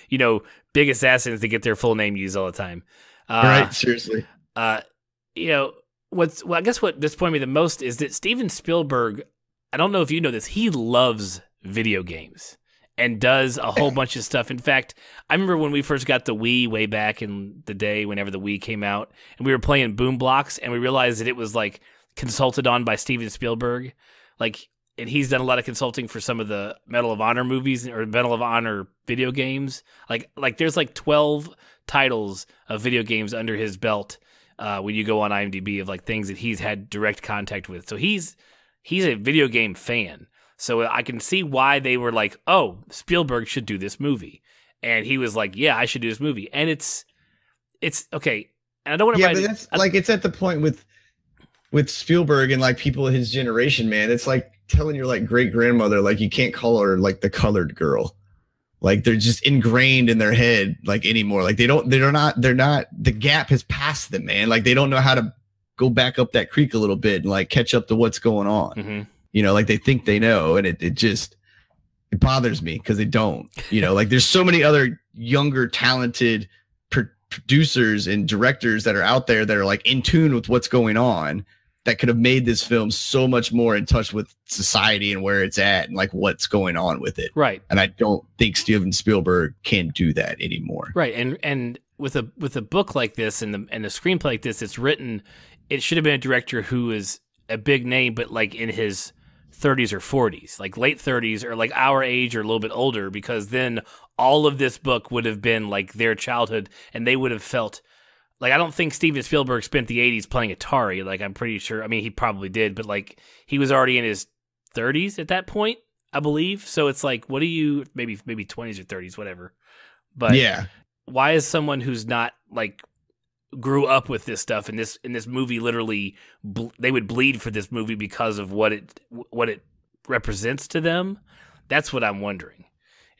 A: you know, big assassins that get their full name used all the time.
B: Right. Seriously.
A: You know I guess what disappointed me the most is that Steven Spielberg. I don't know if you know this. He loves video games. And does a whole bunch of stuff. In fact, I remember when we first got the Wii way back in the day, whenever the Wii came out, and we were playing Boom Blocks, and we realized that it was like consulted on by Steven Spielberg. Like, and he's done a lot of consulting for some of the Medal of Honor movies or Medal of Honor video games. Like there's like 12 titles of video games under his belt when you go on IMDb of like things that he's had direct contact with. So he's a video game fan. So I can see why they were like, oh, Spielberg should do this movie. And he was like, yeah, I should do this movie. And it's okay. And I don't want to.
B: Yeah, but that's like, it's at the point with Spielberg and like people of his generation, man. It's like telling your like great grandmother, like you can't call her like the colored girl. Like they're just ingrained in their head like anymore. Like they're not, the gap has passed them, man. Like they don't know how to go back up that creek a little bit and like catch up to what's going on.
A: Mm-hmm.
B: You know, like they think they know, and it bothers me because they don't. You know, like there's so many other younger, talented producers and directors that are out there that are like in tune with what's going on that could have made this film so much more in touch with society and where it's at and like what's going on with it.
A: Right.
B: And I don't think Steven Spielberg can do that anymore.
A: Right. And with a book like this and a screenplay like this, it's written. It should have been a director who is a big name, but like in his 30s or 40s, like late 30s or like our age or a little bit older, because then all of this book would have been like their childhood and they would have felt like, I don't think Steven Spielberg spent the 80s playing Atari. Like I'm pretty sure, I mean, he probably did, but like he was already in his 30s at that point, I believe. So it's like, what do you, maybe 20s or 30s, whatever. But yeah, why is someone who's not like grew up with this stuff and this movie literally they would bleed for this movie because of what it represents to them? That's what I'm wondering.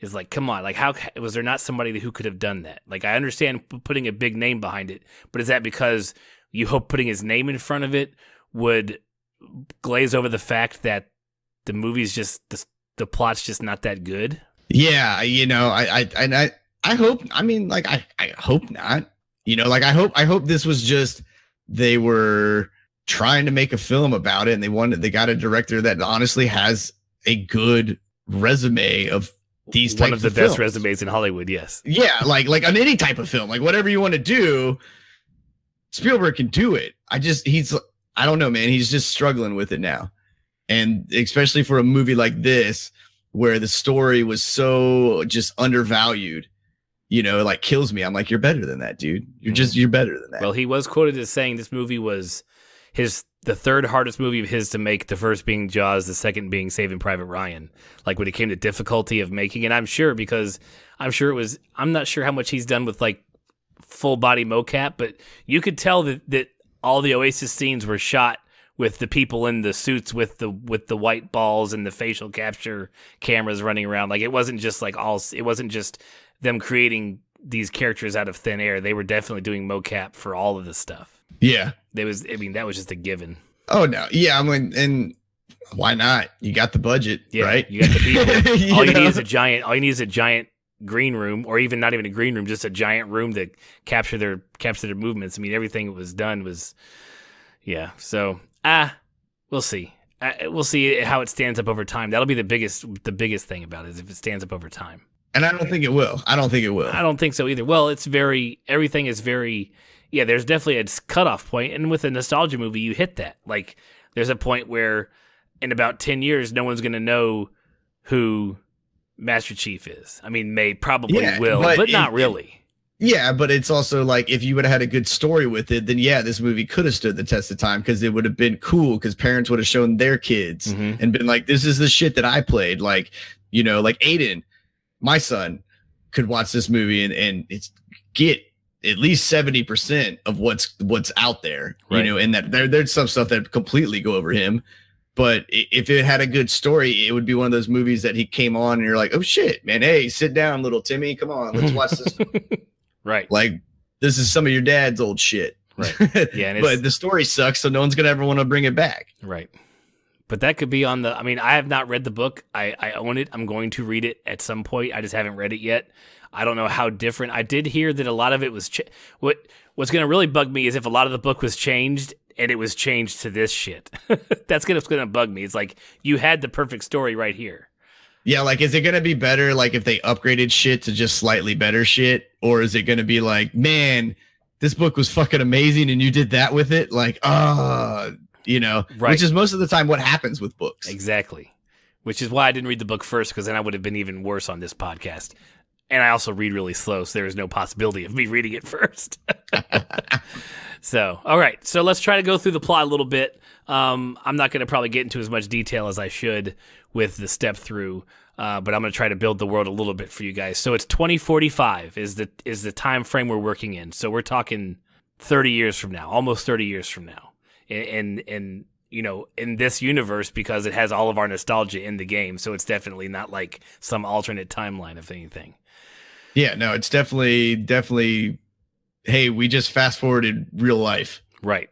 A: Is like, come on, like how was there not somebody who could have done that? Like I understand putting a big name behind it, but is that because you hope putting his name in front of it would glaze over the fact that the movie's just the plot's just not that good? Yeah,
B: you know, I hope, I mean, like I hope not. You know, like I hope this was just they were trying to make a film about it and they got a director that honestly has a good resume of these types of films. One of the best
A: resumes in Hollywood, yes.
B: Yeah, like on any type of film, like whatever you want to do, Spielberg can do it. I don't know, man. He's just struggling with it now. And especially for a movie like this, where the story was so just undervalued. You know, it like kills me. I'm like, you're better than that, dude. You're better than that.
A: Well, he was quoted as saying this movie was the third hardest movie of his to make, the first being Jaws, the second being Saving Private Ryan. Like when it came to difficulty of making it, I'm not sure how much he's done with like full body mocap, but you could tell that all the Oasis scenes were shot with the people in the suits with the white balls and the facial capture cameras running around. Like it wasn't just them creating these characters out of thin air. They were definitely doing mocap for all of this stuff.
B: Yeah.
A: That was just a given.
B: Oh no. Yeah. I mean, and why not? You got the budget, right?
A: You got the people. All you need is a giant green room, or even not even a green room, just a giant room that capture their movements. I mean, everything that was done was, yeah. So, we'll see. We'll see how it stands up over time. That'll be the biggest thing about it, is if it stands up over time.
B: And I don't think it will. I don't think it will.
A: I don't think so either. Well, everything is very yeah, there's definitely a cutoff point, and with a nostalgia movie, you hit that. Like, there's a point where in about 10 years, no one's going to know who Master Chief is. I mean, they probably will, but not really.
B: Yeah, but it's also like if you would have had a good story with it, then yeah, this movie could have stood the test of time because it would have been cool because parents would have shown their kids and been like, this is the shit that I played. Like, you know, like Aiden, my son, could watch this movie and it's get at least 70% of what's out there, you know, and that there's some stuff that completely go over him. But if it had a good story, it would be one of those movies that he came on and you're like, oh shit, man. Hey, sit down, little Timmy. Come on, let's watch this.
A: Right.
B: Like, this is some of your dad's old shit.
A: Right. Yeah.
B: But the story sucks, so no one's going to ever want to bring it back.
A: Right. But that could be on the, I mean, I have not read the book. I own it. I'm going to read it at some point. I just haven't read it yet. I don't know how different. I did hear that a lot of it was, what's going to really bug me is if a lot of the book was changed and it was changed to this shit. That's what's going to bug me. It's like, you had the perfect story right here.
B: Yeah, like, is it going to be better, like, if they upgraded shit to just slightly better shit? Or is it going to be like, man, this book was fucking amazing and you did that with it? Like, you know, which is most of the time what happens with books.
A: Exactly. Which is why I didn't read the book first, because then I would have been even worse on this podcast. And I also read really slow, so there is no possibility of me reading it first. So, all right. So let's try to go through the plot a little bit. I'm not going to probably get into as much detail as I should with the step through, but I'm going to try to build the world a little bit for you guys. So it's 2045 is the time frame we're working in. So we're talking 30 years from now, almost 30 years from now. And you know, in this universe, because it has all of our nostalgia in the game. So it's definitely not like some alternate timeline of anything.
B: Yeah, no, it's definitely, hey, we just fast forwarded real life.
A: Right.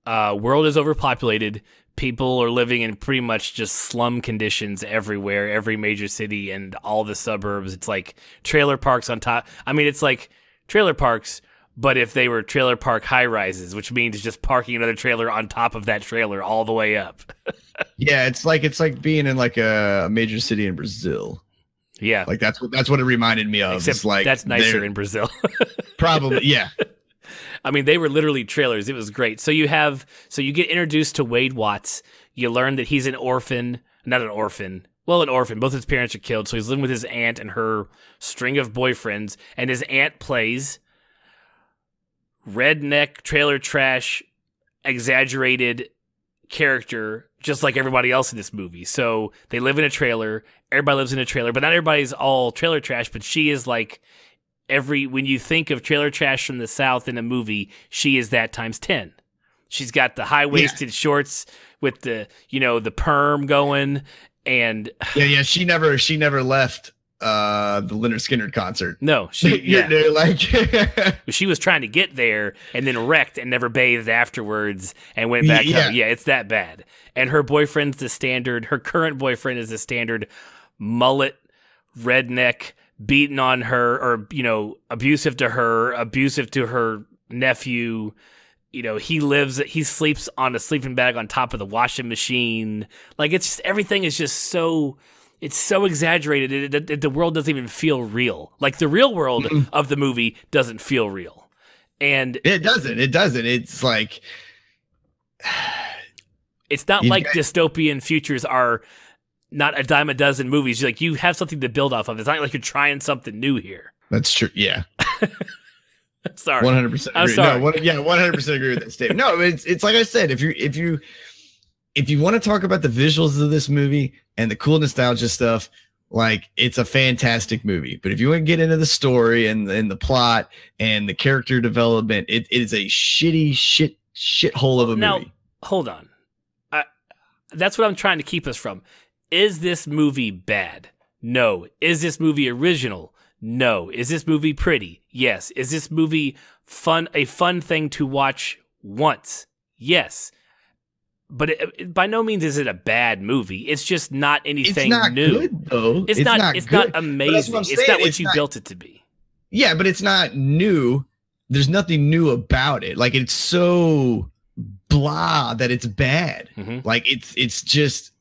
A: World is overpopulated. People are living in pretty much just slum conditions everywhere, every major city and all the suburbs. It's like trailer parks on top. I mean, it's like trailer parks, but if they were trailer park high rises, which means just parking another trailer on top of that trailer all the way up.
B: Yeah, it's like being in like a major city in Brazil.
A: Yeah,
B: like that's what it reminded me of.
A: Except
B: it's like
A: that's nicer in Brazil.
B: Probably, yeah.
A: I mean, they were literally trailers. It was great. So you get introduced to Wade Watts. You learn that he's an orphan. Well, an orphan. Both his parents are killed, so he's living with his aunt and her string of boyfriends. And his aunt plays redneck, trailer trash, exaggerated character, just like everybody else in this movie. So they live in a trailer. Everybody lives in a trailer, but not everybody's all trailer trash. But she is like when you think of trailer trash from the South in a movie, she is that times 10. She's got the high-waisted shorts with the, you know, the perm going, and
B: she never left the Lynyrd Skynyrd concert.
A: No, she
B: like
A: she was trying to get there and then wrecked and never bathed afterwards and went back home. Yeah, it's that bad. And her boyfriend's the standard. Her current boyfriend is the standard mullet redneck, beating on her, or, you know, abusive to her nephew. You know, he sleeps on a sleeping bag on top of the washing machine. Like, it's just, everything is just so, it's so exaggerated. The world doesn't even feel real. Like, the real world of the movie doesn't feel real. And
B: it doesn't. It's like,
A: it's not like dystopian futures are not a dime a dozen movies. Like, you have something to build off of. It's not like you're trying something new here.
B: That's true. Yeah.
A: Sorry.
B: 100% agree.
A: I'm sorry.
B: No, 100% agree with that statement. No, it's like I said, if you want to talk about the visuals of this movie and the cool nostalgia stuff, like, it's a fantastic movie. But if you want to get into the story and the plot and the character development, it is a shithole of a movie.
A: Now, hold on. That's what I'm trying to keep us from. Is this movie bad? No. Is this movie original? No. Is this movie pretty? Yes. Is this movie a fun thing to watch once? Yes. But by no means is it a bad movie. It's just not anything
B: new. It's not good, though.
A: It's not amazing. It's not what you built it to be.
B: Yeah, but it's not new. There's nothing new about it. Like, it's so blah that it's bad.
A: Mm-hmm.
B: Like, it's just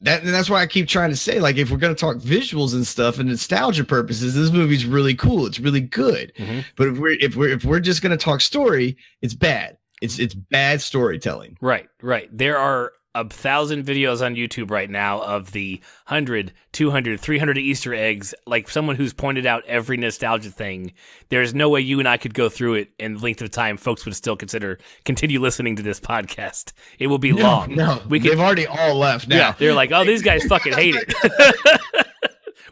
B: And that's why I keep trying to say, like, if we're going to talk visuals and stuff and nostalgia purposes, this movie's really cool. It's really good. But if we're just going to talk story, it's bad. It's bad storytelling.
A: Right. There are 1,000 videos on YouTube right now of the 100, 200, 300 Easter eggs, like someone who's pointed out every nostalgia thing. There's no way you and I could go through it in the length of time folks would still continue listening to this podcast. It will be long.
B: No, they've already all left now.
A: Yeah, they're like, oh, these guys fucking hate it.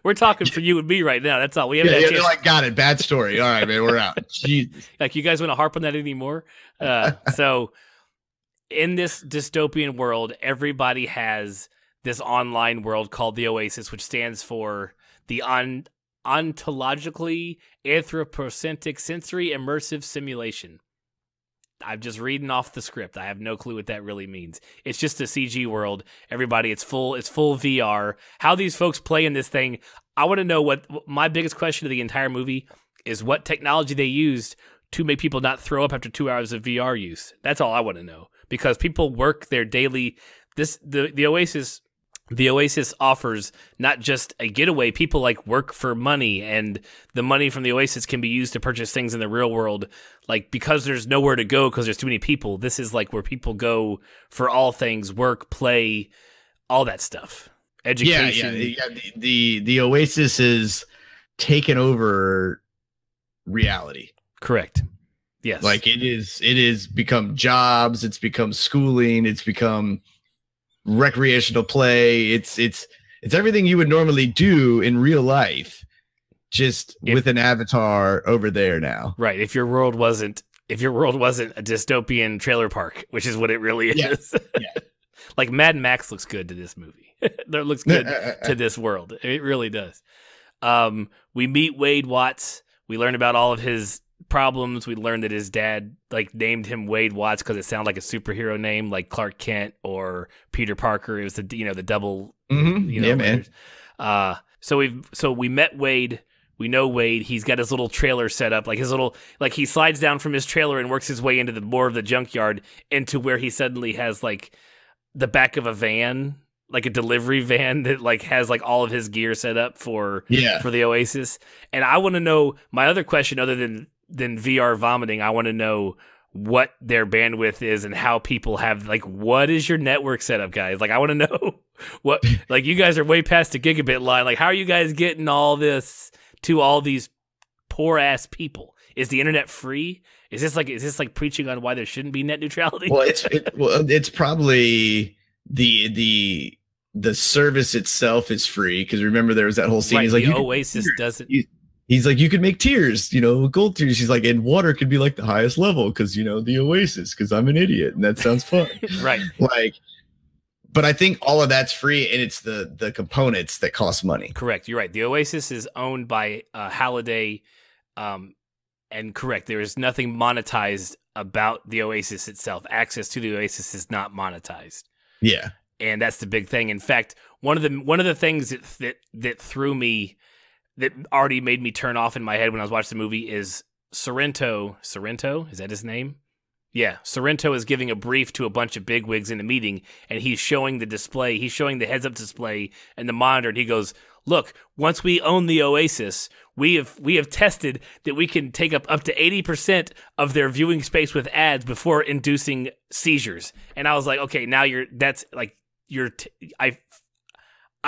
A: We're talking for you and me right now. That's all. We haven't had a chance.
B: They're like, got it. Bad story. All right, man, we're out. Jesus.
A: Like, you guys want to harp on that anymore? So in this dystopian world, everybody has this online world called the Oasis, which stands for the ontologically anthropocentric sensory immersive simulation. I'm just reading off the script. I have no clue what that really means. It's just a CG world. Everybody, it's full VR. How these folks play in this thing, I want to know. What my biggest question of the entire movie is, what technology they used to make people not throw up after 2 hours of VR use. That's all I want to know, because people work their daily. The Oasis offers not just a getaway. People like work for money, and the money from the Oasis can be used to purchase things in the real world. Like, because there's nowhere to go because there's too many people, this is like where people go for all things: work, play, all that stuff. Education.
B: Yeah. The Oasis is taken over reality.
A: Correct. Yes.
B: Like, it is become jobs, it's become schooling, it's become recreational play. It's everything you would normally do in real life, just with an avatar over there now.
A: Right. If your world wasn't a dystopian trailer park, which is what it really is.
B: Yeah.
A: Like, Mad Max looks good to this movie. That looks good to this world. It really does. We meet Wade Watts. We learn about all of his problems. We learned that his dad named him Wade Watts because it sounded like a superhero name, like Clark Kent or Peter Parker. It was the double.
B: Man.
A: So we met Wade. We know Wade. He's got his little trailer set up, he slides down from his trailer and works his way into more of the junkyard, into where he suddenly has the back of a van, like a delivery van that has all of his gear set up for the Oasis. And I want to know, my other question, other than VR vomiting, I want to know what their bandwidth is and how people have, what is your network setup, guys? I want to know what, you guys are way past the gigabit line. How are you guys getting all this to all these poor ass people? Is the internet free? Is this preaching on why there shouldn't be net neutrality?
B: Well, it's probably the service itself is free, because remember there was that whole scene.
A: Right,
B: he's like,
A: the Oasis doesn't.
B: He's like, you could make tiers, gold tiers. He's like, and water could be the highest level because the Oasis, because I'm an idiot and that sounds fun.
A: Right.
B: But I think all of that's free, and it's the components that cost money.
A: Correct. You're right. The Oasis is owned by Halliday, and correct. There is nothing monetized about the Oasis itself. Access to the Oasis is not monetized.
B: Yeah.
A: And that's the big thing. In fact, one of the things that threw me, that already made me turn off in my head when I was watching the movie, is Sorrento. Sorrento? Is that his name? Yeah. Sorrento is giving a brief to a bunch of bigwigs in a meeting, and he's showing the display. He's showing the heads-up display and the monitor, and he goes, look, once we own the Oasis, we have tested that we can take up to 80% of their viewing space with ads before inducing seizures. And I was like, okay, now I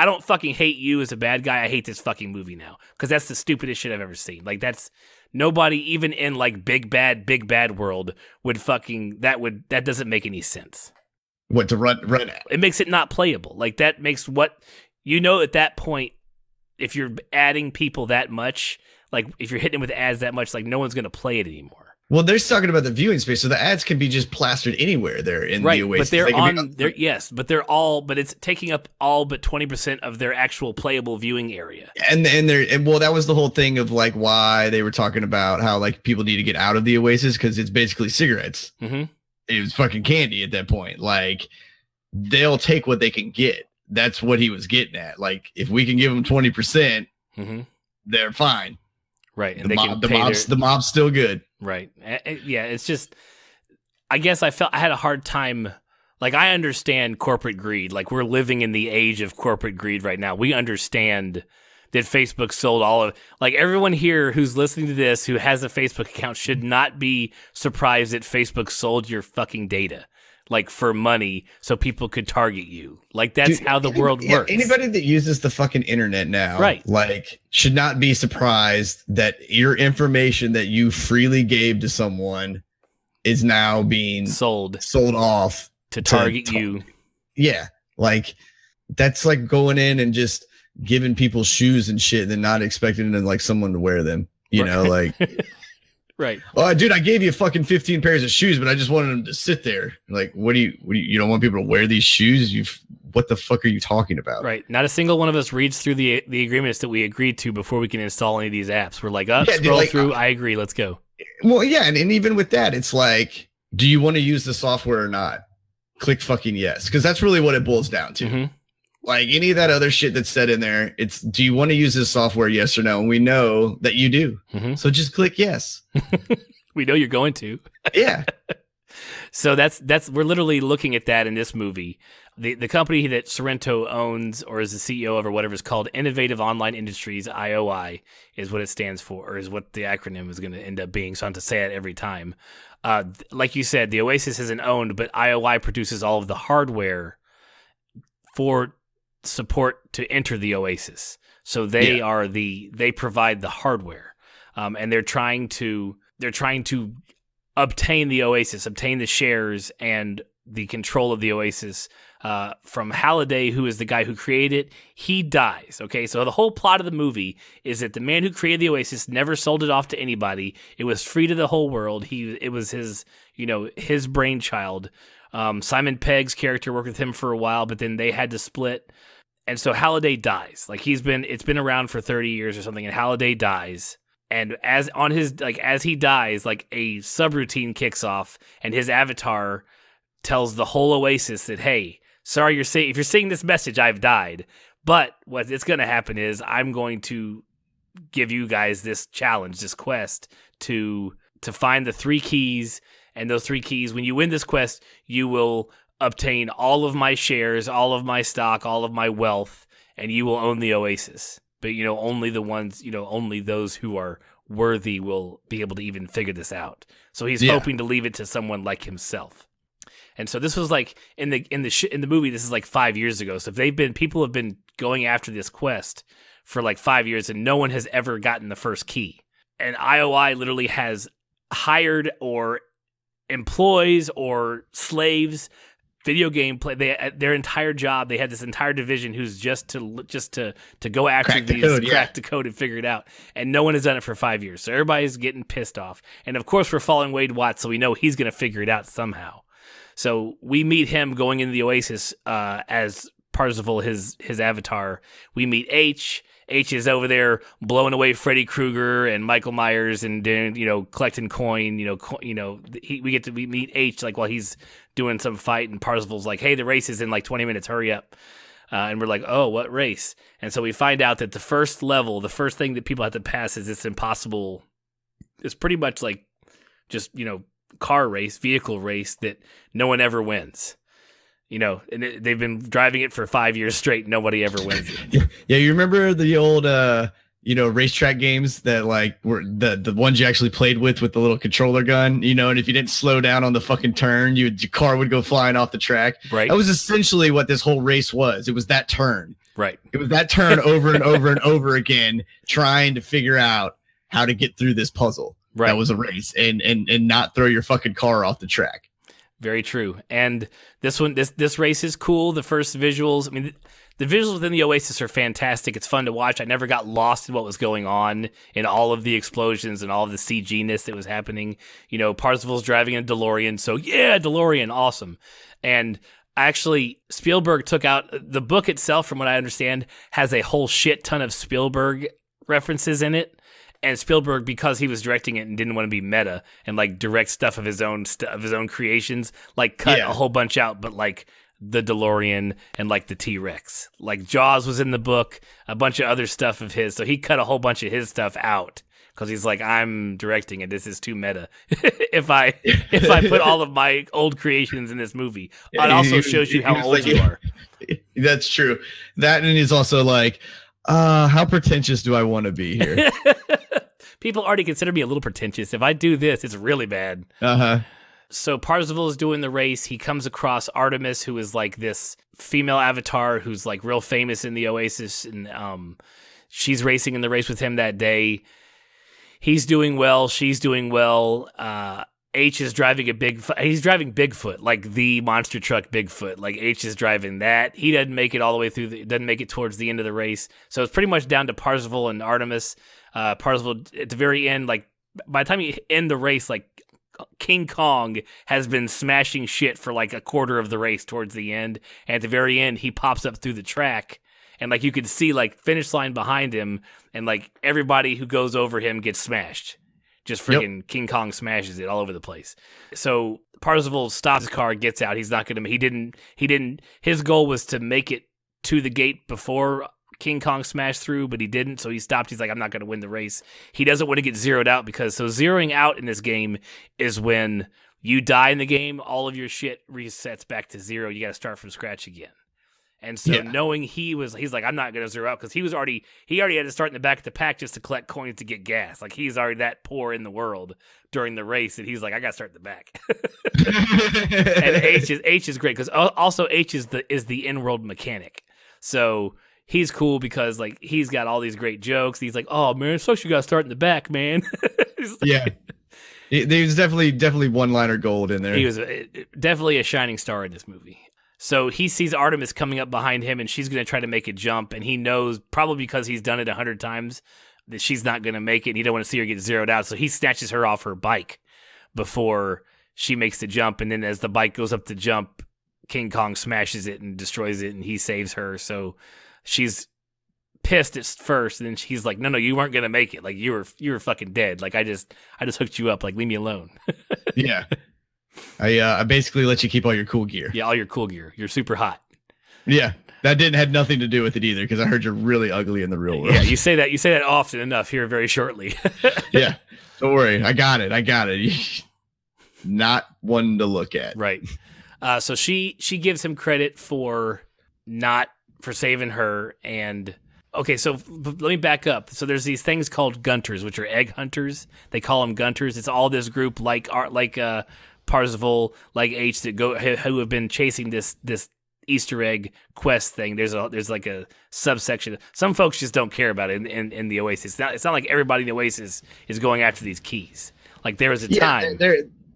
A: don't fucking hate you as a bad guy. I hate this fucking movie now, because that's the stupidest shit I've ever seen. That's nobody, even in big bad world, would fucking that doesn't make any sense.
B: What, to run?
A: It makes it not playable. That makes at that point, if you're adding people that much, if you're hitting them with ads that much, no one's gonna play it anymore.
B: Well, they're talking about the viewing space, so the ads can be just plastered anywhere there in the Oasis.
A: But it's taking up all but 20% of their actual playable viewing area.
B: And that was the whole thing of why they were talking about how people need to get out of the Oasis, because it's basically cigarettes.
A: Mm-hmm.
B: It was fucking candy at that point. They'll take what they can get. That's what he was getting at. If we can give them 20%,
A: mm-hmm.
B: they're fine.
A: Right. And
B: the mob's still good.
A: Right. Yeah. It's just, I guess I had a hard time like, I understand corporate greed. Like, we're living in the age of corporate greed right now. We understand that Facebook sold all of, like, everyone here who's listening to this who has a Facebook account should not be surprised that Facebook sold your fucking data, like, for money so people could target you. Like, that's how the world works.
B: Anybody that uses the fucking internet now,
A: right,
B: like, should not be surprised that your information that you freely gave to someone is now being sold off
A: to target you.
B: Yeah, like, that's like going in and just giving people shoes and shit and then not expecting them, like, someone to wear them, you know, like,
A: right.
B: Oh, dude, I gave you fucking 15 pairs of shoes, but I just wanted them to sit there. Like, what do you don't want people to wear these shoes? What the fuck are you talking about?
A: Right. Not a single one of us reads through the agreements that we agreed to before we can install any of these apps. We're like, scroll through. I agree. Let's go.
B: Well, yeah. And even with that, it's like, do you want to use the software or not? Click fucking yes. Because that's really what it boils down to.
A: Mm-hmm.
B: Like, any of that other shit that's said in there, it's, do you want to use this software? Yes or no? And we know that you do.
A: Mm-hmm.
B: So just click yes.
A: We know you're going to.
B: Yeah.
A: So that's we're literally looking at that in this movie. The company that Sorrento owns or is the CEO of or whatever is called Innovative Online Industries, IOI, is what it stands for, or is what the acronym is going to end up being. So I have to say it every time. Like you said, the Oasis isn't owned, but IOI produces all of the hardware for support to enter the Oasis. So they they provide the hardware, and they're trying to obtain the Oasis, obtain the shares and the control of the Oasis from Halliday, who is the guy who created it. He dies. Okay, so the whole plot of the movie is that the man who created the Oasis never sold it off to anybody. It was free to the whole world. It was his, his brainchild. Simon Pegg's character worked with him for a while, but then they had to split. And so Halliday dies. Like, it's been around for 30 years or something, and Halliday dies. And as he dies, like, a subroutine kicks off, and his avatar tells the whole Oasis that, hey, sorry, if you're seeing this message, I've died. But what it's going to happen is I'm going to give you guys this challenge, this quest to find the 3 keys. And those 3 keys, when you win this quest, you will obtain all of my shares, all of my stock, all of my wealth, and you will own the Oasis. But, only the ones, only those who are worthy will be able to even figure this out. So he's hoping to leave it to someone like himself. And so this was like in the movie, this is like 5 years ago. So people have been going after this quest for like 5 years, and no one has ever gotten the first key. And IOI literally has hired or employs or slaves video game play. Their entire job, they had this entire division who's just to go after crack the code and figure it out. And no one has done it for 5 years. So everybody's getting pissed off. And of course, we're following Wade Watts, so we know he's going to figure it out somehow. So we meet him going into the Oasis as Parzival, his avatar. We meet H. H is over there blowing away Freddy Krueger and Michael Myers and collecting coin. We meet H like while he's doing some fight, and Parzival's like, "Hey, the race is in like 20 minutes. Hurry up!" And we're like, "Oh, what race?" And so we find out that the first level, the first thing that people have to pass is this impossible. It's pretty much like just car race, vehicle race that no one ever wins. And they've been driving it for 5 years straight. Nobody ever wins it.
B: Yeah, you remember the old, racetrack games that like were the ones you actually played with the little controller gun, and if you didn't slow down on the fucking turn, your car would go flying off the track.
A: Right.
B: That was essentially what this whole race was. It was that turn.
A: Right.
B: It was that turn over and over and over again, trying to figure out how to get through this puzzle. Right. That was a race and not throw your fucking car off the track.
A: Very true. And this race is cool. The first visuals, the visuals within the Oasis are fantastic. It's fun to watch. I never got lost in what was going on in all of the explosions and all of the CG-ness that was happening. Parzival's driving a DeLorean. So yeah, DeLorean, awesome. And actually, Spielberg took out the book itself, from what I understand, has a whole shit ton of Spielberg references in it. And Spielberg, because he was directing it and didn't want to be meta and like direct stuff of his own creations, like cut a whole bunch out, but like the DeLorean and like the T-Rex, like Jaws was in the book, a bunch of other stuff of his. So he cut a whole bunch of his stuff out because he's like, I'm directing it. This is too meta. if I put all of my old creations in this movie, it also shows you how old you are.
B: That's true. That, and he's also like, how pretentious do I want to be here?
A: People already consider me a little pretentious. If I do this, it's really bad. So Parzival is doing the race. He comes across Artemis, who is like this female avatar who's like real famous in the Oasis, and she's racing in the race with him that day. He's doing well. She's doing well. H is driving he's driving Bigfoot, like the monster truck Bigfoot. Like H is driving that. He doesn't make it all the way through. Doesn't make it towards the end of the race. So it's pretty much down to Parzival and Artemis. Parzival at the very end, like by the time you end the race, like King Kong has been smashing shit for like a quarter of the race towards the end. And at the very end, he pops up through the track. And like you could see like finish line behind him, and like everybody who goes over him gets smashed. Just freaking King Kong smashes it all over the place. So Parzival stops his car, gets out. He's not going to. He didn't. His goal was to make it to the gate before King Kong smashed through, but he didn't. So he stopped. He's like, I'm not going to win the race. He doesn't want to get zeroed out because zeroing out in this game is when you die in the game, all of your shit resets back to zero. You got to start from scratch again. And so knowing he's like, I'm not going to zero out because he already had to start in the back of the pack just to collect coins to get gas. Like he's already that poor in the world during the race. And he's like, I got to start in the back. And H is great because also H is the in-world mechanic. So he's cool because like he's got all these great jokes. He's like, oh man, it sucks you got to start in the back, man.
B: There's definitely one-liner gold in there.
A: He was definitely a shining star in this movie. So he sees Artemis coming up behind him, and she's going to try to make a jump, and he knows, probably because he's done it 100 times, that she's not going to make it, and he don't want to see her get zeroed out, so he snatches her off her bike before she makes the jump, and then as the bike goes up to jump, King Kong smashes it and destroys it, and he saves her, so she's pissed at first, and then he's like, no, you weren't going to make it, like, you were fucking dead, like, I just hooked you up, like, leave me alone.
B: Yeah. I basically let you keep all your cool gear.
A: Yeah, all your cool gear. You're super hot.
B: Yeah, that had nothing to do with it either because I heard you're really ugly in the real world.
A: Yeah, you say that often enough here very shortly.
B: Yeah, don't worry. I got it. Not one to look at.
A: Right. So she gives him credit for saving her. And okay, so let me back up. So there's these things called gunters, which are egg hunters. They call them gunters. It's all this group like Parzival, like H, that who have been chasing this Easter egg quest thing. There's like a subsection. Some folks just don't care about it in the Oasis. It's not like everybody in the Oasis is going after these keys. Like there was a time.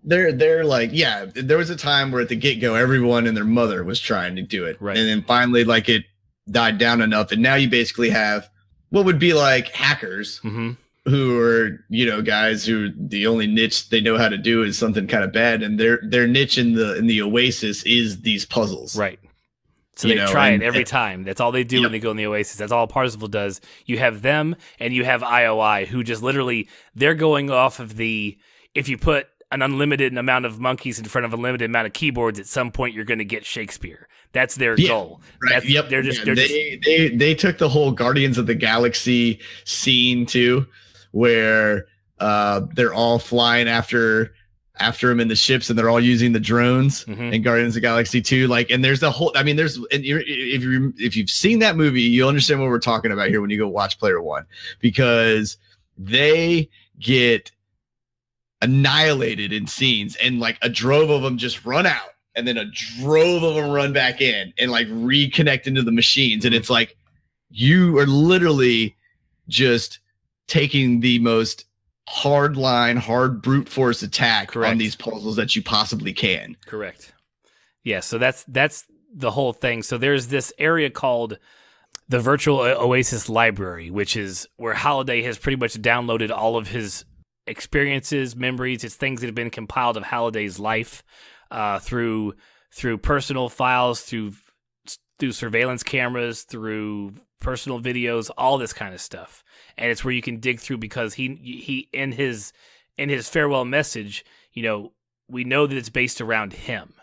B: They're like, yeah, there was a time where at the get-go everyone and their mother was trying to do it.
A: Right.
B: And then finally like it died down enough, and now you basically have what would be like hackers. Mm-hmm. Who are, guys who the only niche they know how to do is something kind of bad, and their niche in the Oasis is these puzzles.
A: Right. So they try it every time. That's all they do when they go in the Oasis. That's all Parzival does. You have them and you have IOI who just literally, they're going off of if you put an unlimited amount of monkeys in front of a limited amount of keyboards, at some point you're going to get Shakespeare. That's their goal.
B: Right. They took the whole Guardians of the Galaxy scene too, where they're all flying after him in the ships, and they're all using the drones in Guardians of the Galaxy 2. Like, and there's the whole. I mean, if you've seen that movie, you'll understand what we're talking about here when you go watch Player One, because they get annihilated in scenes, and like a drove of them just run out, and then a drove of them run back in and like reconnect into the machines, and it's like you are literally just taking the most hard brute force attack on these puzzles that you possibly can.
A: Correct. Yeah, so that's the whole thing. So there's this area called the Virtual Oasis Library, which is where Halliday has pretty much downloaded all of his experiences, memories. It's things that have been compiled of Halliday's life through personal files, through surveillance cameras, through personal videos, all this kind of stuff. And it's where you can dig through, because he in his farewell message, we know that it's based around him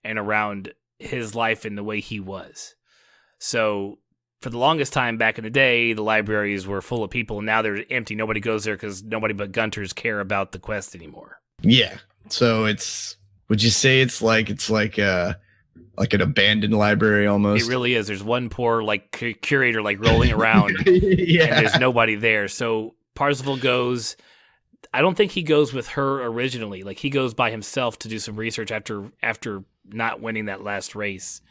A: and around his life and the way he was. So for the longest time back in the day, the libraries were full of people, and now they're empty. Nobody goes there because nobody but Gunters care about the quest anymore.
B: Yeah. So would you say it's like an abandoned library almost?
A: It really is. There's one poor like curator like rolling around,
B: yeah,
A: and there's nobody there. So Parzival goes. I don't think he goes with her originally. Like he goes by himself to do some research after not winning that last race,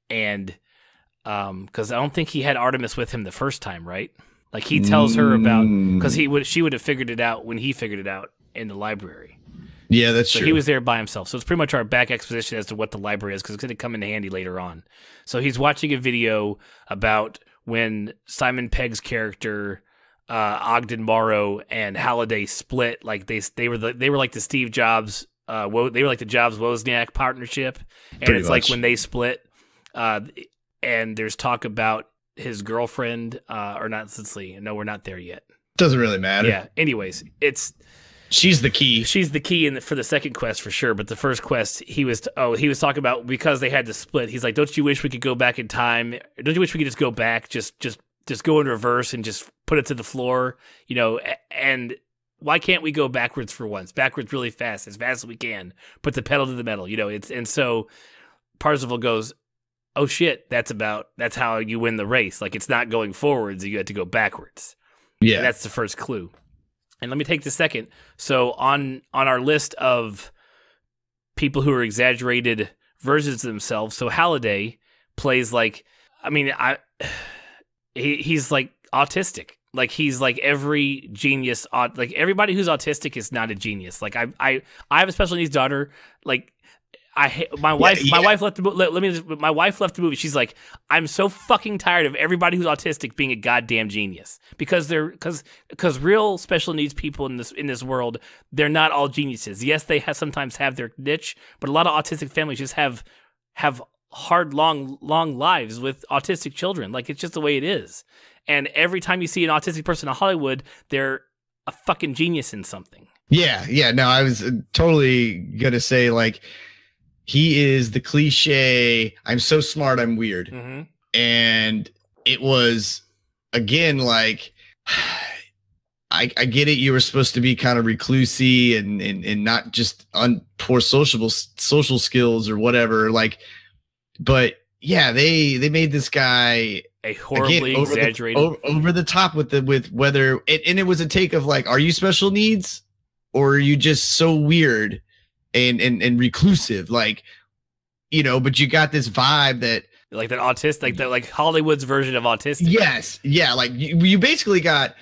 A: and because I don't think he had Artemis with him the first time, right? Like he tells her about because she would have figured it out when he figured it out in the library.
B: Yeah, that's
A: so
B: true.
A: He was there by himself. So it's pretty much our back exposition as to what the library is because it's going to come in handy later on. So he's watching a video about when Simon Pegg's character Ogden Morrow and Halliday split. Like they were like the Steve Jobs they were like the Jobs Wozniak partnership, and
B: pretty
A: it's
B: much.
A: like when they split. And there's talk about his girlfriend, or not. Let's see. No, we're not there yet.
B: Doesn't really matter.
A: Yeah. Anyways,
B: she's the key.
A: She's the key for the second quest for sure. But the first quest, he was talking about because they had to split. He's like, "Don't you wish we could go back in time? Don't you wish we could just go back, just go in reverse and just put it to the floor? You know, and why can't we go backwards for once? Backwards really fast, as fast as we can. Put the pedal to the metal. You know, and so Parzival goes, oh shit, that's how you win the race. Like it's not going forwards, you have to go backwards.
B: Yeah.
A: And that's the first clue. And let me take the second. So on our list of people who are exaggerated versions of themselves, so Halliday plays like, I mean, he's like autistic. Like he's like every genius, like everybody who's autistic is not a genius. Like I have a special needs daughter, like my wife left the my wife left the movie. She's like, I'm so fucking tired of everybody who's autistic being a goddamn genius because real special needs people in this world, they're not all geniuses. Yes, they sometimes have their niche, but a lot of autistic families just have hard long lives with autistic children. Like it's just the way it is. And every time you see an autistic person in Hollywood, they're a fucking genius in something.
B: Yeah. No, I was totally gonna say like, he is the cliche, I'm so smart, I'm weird.
A: Mm-hmm.
B: And it was, again, like, I get it. You were supposed to be kind of reclusey and not just poor social skills or whatever. Like, but yeah, they made this guy
A: a horribly exaggerated
B: over the top with whether and it was a take of like, are you special needs or are you just so weird and reclusive, like, you know, but you got this vibe that
A: like that autistic, like Hollywood's version of autistic.
B: Yes. Yeah. Like you basically got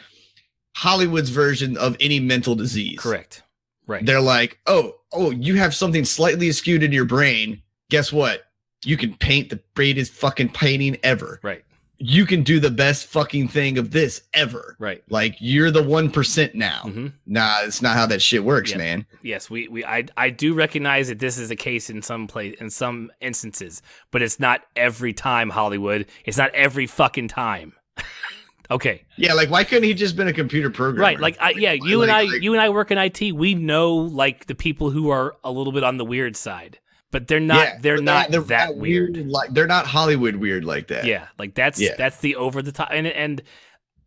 B: Hollywood's version of any mental disease.
A: Correct. Right.
B: They're like, oh, you have something slightly askewed in your brain. Guess what? You can paint the greatest fucking painting ever.
A: Right.
B: You can do the best fucking thing of this ever.
A: Right.
B: Like you're the 1% now.
A: Mm-hmm.
B: Nah, it's not how that shit works, man.
A: Yes, I do recognize that this is a case in some instances, but it's not every time, Hollywood. It's not every fucking time. Okay.
B: Yeah, like why couldn't he just been a computer programmer?
A: Right. Like you and I work in IT. We know like the people who are a little bit on the weird side. But they're not. Yeah, they're not that weird.
B: Like they're not Hollywood weird like that.
A: Yeah, like that's the over the top. And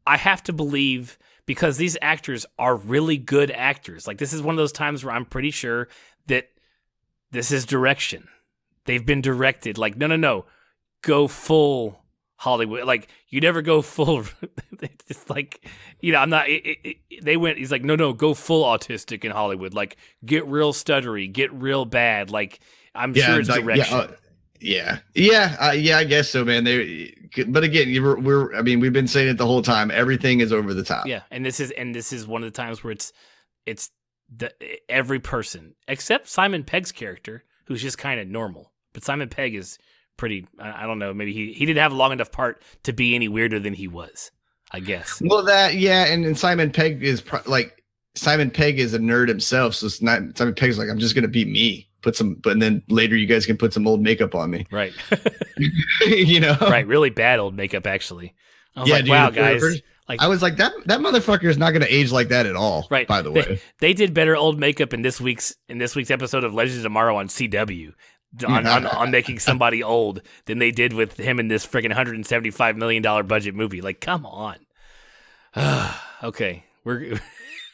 A: I have to believe because these actors are really good actors. Like this is one of those times where I'm pretty sure that this is direction. They've been directed. Like no, go full Hollywood. Like you never go full. It's like I'm not. They went. He's like no, go full autistic in Hollywood. Like get real stuttery, get real bad. Like. I'm sure it's direction.
B: I guess so, man. But again, we've been saying it the whole time. Everything is over the top.
A: Yeah, and this is one of the times where it's every person except Simon Pegg's character, who's just kind of normal. But Simon Pegg is pretty. I don't know. Maybe he didn't have a long enough part to be any weirder than he was. I guess.
B: Well, and Simon Pegg is Simon Pegg is a nerd himself, so it's not Simon Pegg's like I'm just gonna be me. And then later you guys can put some old makeup on me.
A: Right.
B: Right.
A: Really bad old makeup, actually. I was
B: dude,
A: wow, guys. Like
B: I was like, that motherfucker is not going to age like that at all.
A: Right.
B: By the way,
A: they did better old makeup in this week's episode of Legends of Tomorrow on CW. on making somebody old than they did with him in this freaking $175 million budget movie. Like, come on. Okay, we're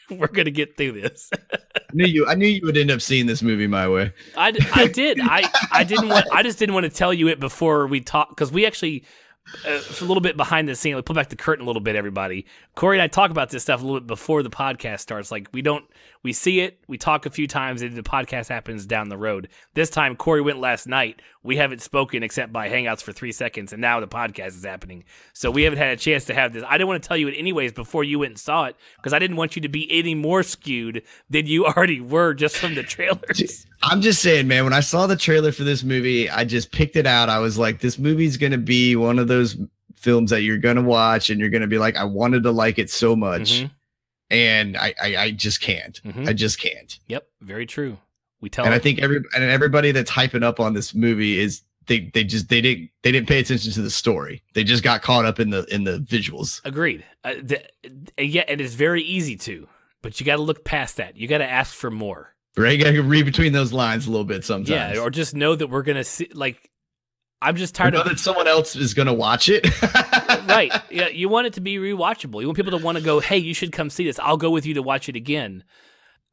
A: gonna get through this.
B: I knew you would end up seeing this movie my way.
A: I did. I just didn't want to tell you it before we talk, because we actually. For a little bit behind the scene, like pull back the curtain a little bit, everybody. Corey and I talk about this stuff a little bit before the podcast starts. Like we see it, we talk a few times, and the podcast happens down the road. This time, Corey went last night. We haven't spoken except by Hangouts for 3 seconds, and now the podcast is happening. So we haven't had a chance to have this. I didn't want to tell you it anyways before you went and saw it, because I didn't want you to be any more skewed than you already were just from the trailers.
B: I'm just saying, man, when I saw the trailer for this movie, I just picked it out. I was like, this movie's going to be one of those films that you're going to watch and you're going to be like, I wanted to like it so much. And I just can't. I just can't.
A: Yep. Very true.
B: I think everybody that's hyping up on this movie is they didn't pay attention to the story. They just got caught up in the visuals.
A: Agreed. Yeah. And it's very easy to, but you got to look past that. You got to ask for more.
B: Right, you gotta read between those lines a little bit sometimes.
A: Yeah, or just know that we're gonna see. Like, I'm just tired of
B: that someone else is gonna watch it.
A: Right? Yeah, you want it to be rewatchable. You want people to want to go, "Hey, you should come see this. I'll go with you to watch it again."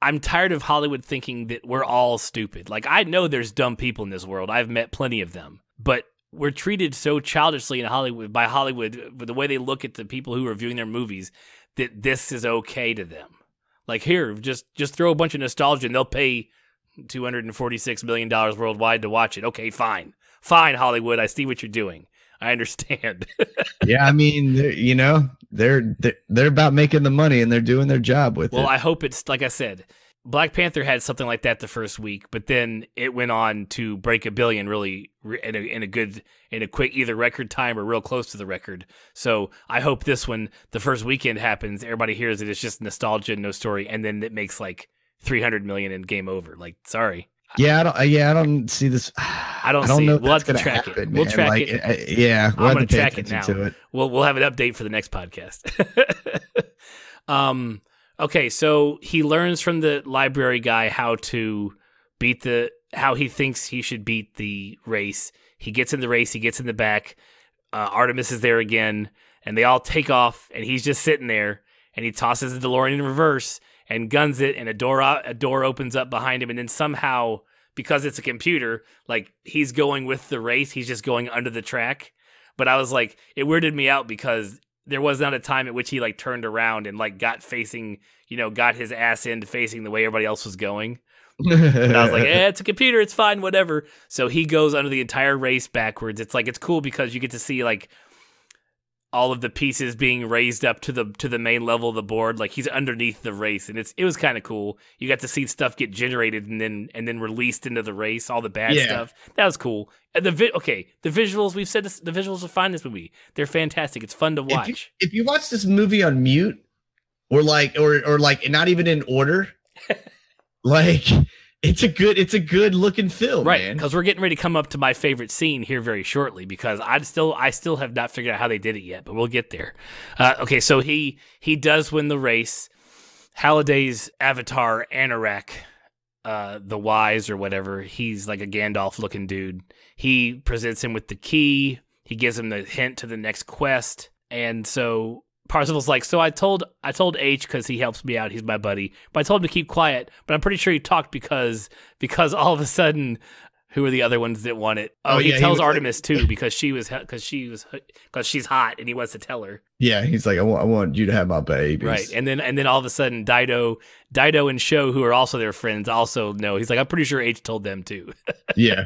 A: I'm tired of Hollywood thinking that we're all stupid. Like, I know there's dumb people in this world. I've met plenty of them, but we're treated so childishly in Hollywood by Hollywood with the way they look at the people who are reviewing their movies that this is okay to them. Like, here, just throw a bunch of nostalgia and they'll pay $246 million worldwide to watch it. Okay, fine. Fine, Hollywood. I see what you're doing. I understand.
B: Yeah, I mean, they're about making the money and they're doing their job with it.
A: Well, I hope it's, like I said, Black Panther had something like that the first week, but then it went on to break $1 billion really in a quick either record time or real close to the record. So I hope this one, the first weekend happens, everybody hears it, it's just nostalgia, no story, and then it makes like $300 million and game over. Like, sorry.
B: Yeah, I don't see this.
A: I don't see
B: know
A: it. We'll have to track it. We'll track it.
B: Yeah,
A: I'm going to track it now. We'll have an update for the next podcast. Okay, so he learns from the library guy how he thinks he should beat the race. He gets in the race. He gets in the back. Artemis is there again, and they all take off, and he's just sitting there, and he tosses the DeLorean in reverse and guns it, and a door opens up behind him, and then somehow, because it's a computer, like, he's going with the race. He's just going under the track. But I was like, it weirded me out because there was not a time at which he like turned around and like got his ass in facing the way everybody else was going. And I was like, it's a computer, it's fine, whatever. So he goes under the entire race backwards. It's like, it's cool because you get to see like all of the pieces being raised up to the main level of the board. Like, he's underneath the race, and it was kind of cool. You got to see stuff get generated and then released into the race, all the bad stuff. That was cool. And the visuals, we've said this, the visuals are fine in this movie. They're fantastic. It's fun to watch.
B: If you watch this movie on mute or not even in order, like, it's a good looking film,
A: right?
B: Man.
A: Because we're getting ready to come up to my favorite scene here very shortly, because I still have not figured out how they did it yet, but we'll get there. Okay, so he does win the race. Halliday's avatar, Anorak, the Wise or whatever, he's like a Gandalf looking dude. He presents him with the key. He gives him the hint to the next quest, and so Parzival's like, so I told H because he helps me out, he's my buddy, but I told him to keep quiet, but I'm pretty sure he talked because all of a sudden, who are the other ones that want it? He tells Artemis too because she's hot and he wants to tell her.
B: Yeah, he's like, I want you to have my babies.
A: Right, and then all of a sudden, Dido and Sho, who are also their friends, also know. He's like, I'm pretty sure H told them too.
B: Yeah.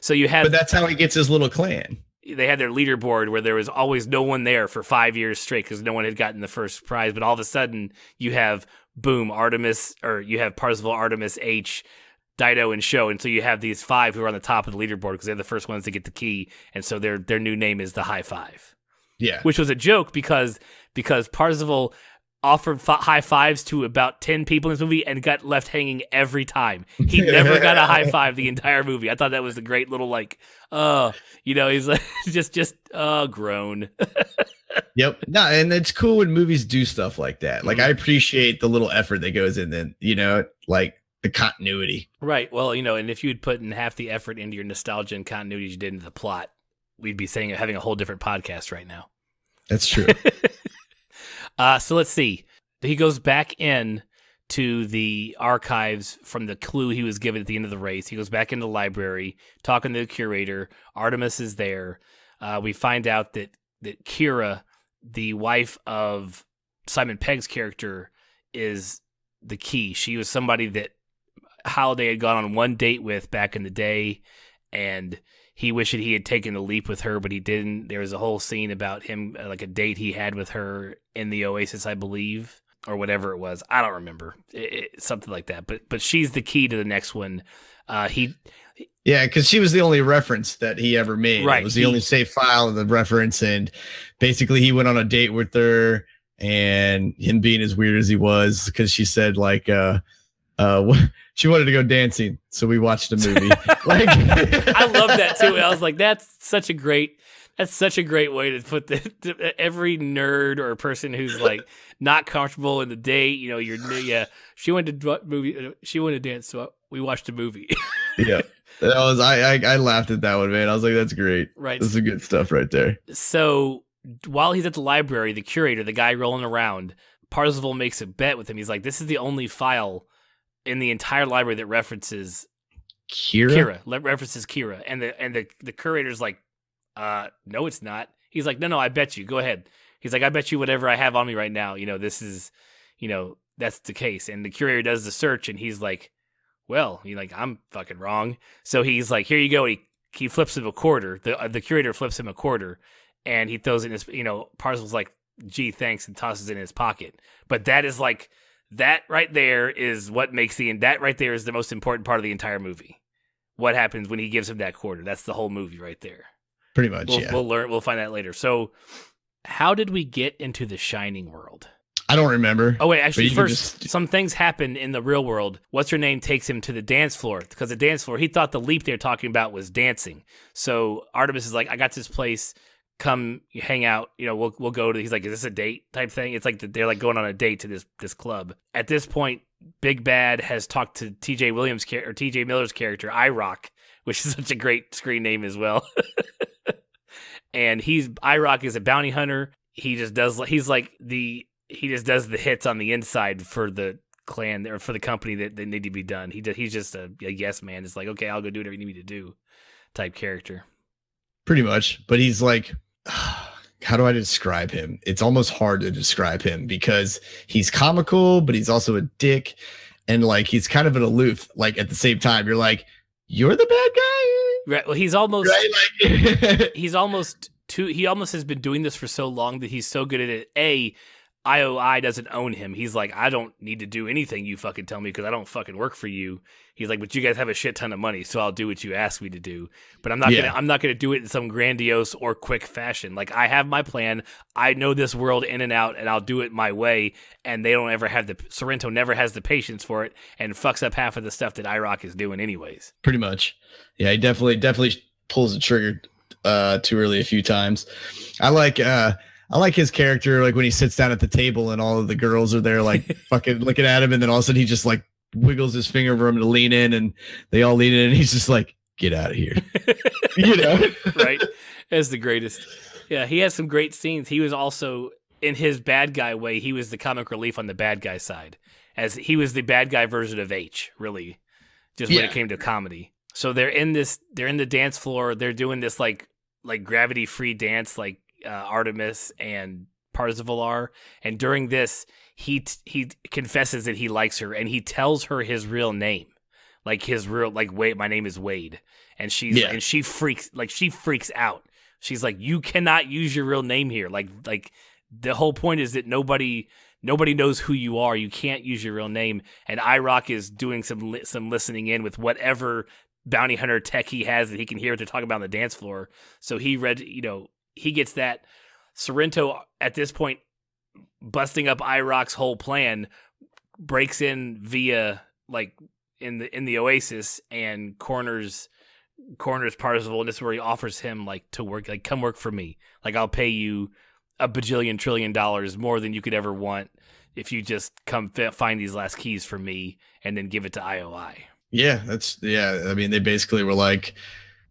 A: So you have,
B: but that's how he gets his little clan.
A: They had their leaderboard where there was always no one there for 5 years straight because no one had gotten the first prize. But all of a sudden, you have Artemis, or you have Parzival, Artemis, H, Dido, and Sho, and so you have these 5 who are on the top of the leaderboard because they're the first ones to get the key, and so their new name is the High Five.
B: Yeah,
A: which was a joke because Parzival offered high fives to about 10 people in this movie and got left hanging every time. He never got a high five the entire movie. I thought that was a great little he's like just groan.
B: Yep. No, and it's cool when movies do stuff like that. Like, I appreciate the little effort that goes in then, like the continuity.
A: Right. Well, and if you'd put in half the effort into your nostalgia and continuity you did into the plot, we'd be having a whole different podcast right now.
B: That's true.
A: So let's see. He goes back in to the archives from the clue he was given at the end of the race. He goes back into the library, talking to the curator. Artemis is there. We find out that Kira, the wife of Simon Pegg's character, is the key. She was somebody that Holiday had gone on one date with back in the day, and he wished that he had taken the leap with her, but he didn't. There was a whole scene about him, like a date he had with her in the Oasis, I believe, or whatever it was. I don't remember. Something like that. But she's the key to the next one.
B: Yeah, because she was the only reference that he ever made.
A: Right.
B: It was the only save file of the reference, and basically he went on a date with her, and him being as weird as he was, because she said like she wanted to go dancing, so we watched a movie. Like,
A: I love that too. I was like, that's such a great way to put every nerd or person who's like not comfortable in the date. She wanted to movie. She wanted to dance, so we watched a movie.
B: Yeah, that was I laughed at that one, man. I was like, that's great.
A: Right,
B: this is good stuff right there.
A: So while he's at the library, the curator, the guy rolling around, Parzival makes a bet with him. He's like, this is the only file in the entire library that references Kira, and the curator's like, no, it's not. He's like, no, I bet you. Go ahead. He's like, I bet you whatever I have on me right now, this is, that's the case. And the curator does the search, and he's like, well, I'm fucking wrong. So he's like, here you go. He flips him a quarter. The curator flips him a quarter, and he throws it in his, Parzival's like, gee, thanks, and tosses it in his pocket. But that is like, that right there is what makes that right there is the most important part of the entire movie. What happens when he gives him that quarter? That's the whole movie right there.
B: Pretty much, yeah.
A: We'll find that later. So, how did we get into the Shining world?
B: I don't remember.
A: Oh wait, actually, first, some things happen in the real world. What's her name takes him to the dance floor, because the dance floor, he thought the leap they were talking about was dancing. So Artemis is like, I got this place. Come hang out. We'll go to. He's like, is this a date type thing? It's like they're like going on a date to this club. At this point, Big Bad has talked to T.J. Miller's character, IROC, which is such a great screen name as well. And IROC is a bounty hunter. He just does the hits on the inside for the clan or for the company that need to be done. He's just a yes man. It's like, okay, I'll go do whatever you need me to do type character.
B: Pretty much. But he's like, how do I describe him? It's almost hard to describe him because he's comical, but he's also a dick. And like, he's kind of an aloof. Like at the same time, you're like, you're the bad guy.
A: Right. Well, he's almost,
B: right? Like,
A: he almost has been doing this for so long that he's so good at it. IOI doesn't own him. He's like, I don't need to do anything you fucking tell me because I don't fucking work for you. He's like, but you guys have a shit ton of money, so I'll do what you ask me to do. But I'm not gonna do it in some grandiose or quick fashion. Like, I have my plan. I know this world in and out, and I'll do it my way. And they don't ever have Sorrento never has the patience for it, and fucks up half of the stuff that IROC is doing anyways.
B: Pretty much. Yeah, he definitely pulls the trigger too early a few times. I like his character, like when he sits down at the table and all of the girls are there, like fucking looking at him, and then all of a sudden he just like wiggles his finger for him to lean in, and they all lean in, and he's just like, "Get out of here,"
A: Right? That's the greatest. Yeah, he has some great scenes. He was also in his bad guy way. He was the comic relief on the bad guy side, as he was the bad guy version of H. Really, just when it came to comedy. So they're in the dance floor. They're doing this like gravity free dance, like. Artemis and Parzival are, and during this he confesses that he likes her, and he tells her his real name, Wade. My name is Wade, and she freaks out. She's like, you cannot use your real name here. Like the whole point is that nobody knows who you are. You can't use your real name. And IROC is doing some listening in with whatever bounty hunter tech he has that he can hear what they're talking about on the dance floor. So he gets that. Sorrento, at this point, busting up IROC's whole plan, breaks in via in the Oasis and corners Parzival, and this is where he offers him to work, come work for me. I'll pay you $1 bajillion trillion more than you could ever want. if you just come find these last keys for me and then give it to IOI.
B: Yeah, I mean, they basically were like,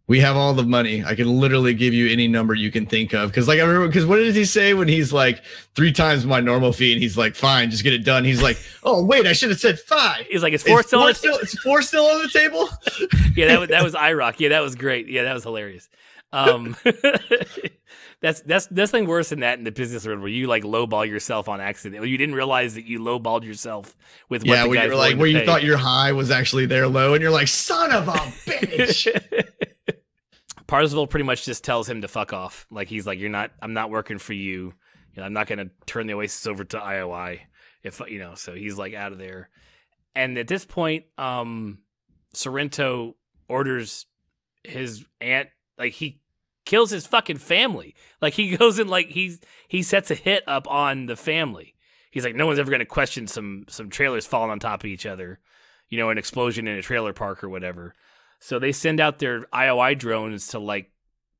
B: we have all the money. I can literally give you any number you can think of. Because like I remember, because what did he say when he's like 3 times my normal fee, and he's like, fine, just get it done. He's like, oh wait, I should have said 5.
A: He's like, is 4 still on the table?
B: Is 4 still on the table?
A: Yeah, that was IROC. Yeah, that was great. Yeah, that was hilarious. That's nothing worse than that in the business world, where you like lowball yourself on accident. You didn't realize that you lowballed yourself with what the guys were like,
B: where you thought your high was actually their low, and you're like, son of a bitch.
A: Parzival pretty much just tells him to fuck off. Like, he's like, I'm not working for you. I'm not going to turn the Oasis over to IOI. So he's like out of there. And at this point, Sorrento orders his aunt, like he kills his fucking family. Like he goes in, like he sets a hit up on the family. He's like, no one's ever going to question some trailers falling on top of each other, an explosion in a trailer park or whatever. So they send out their IOI drones to like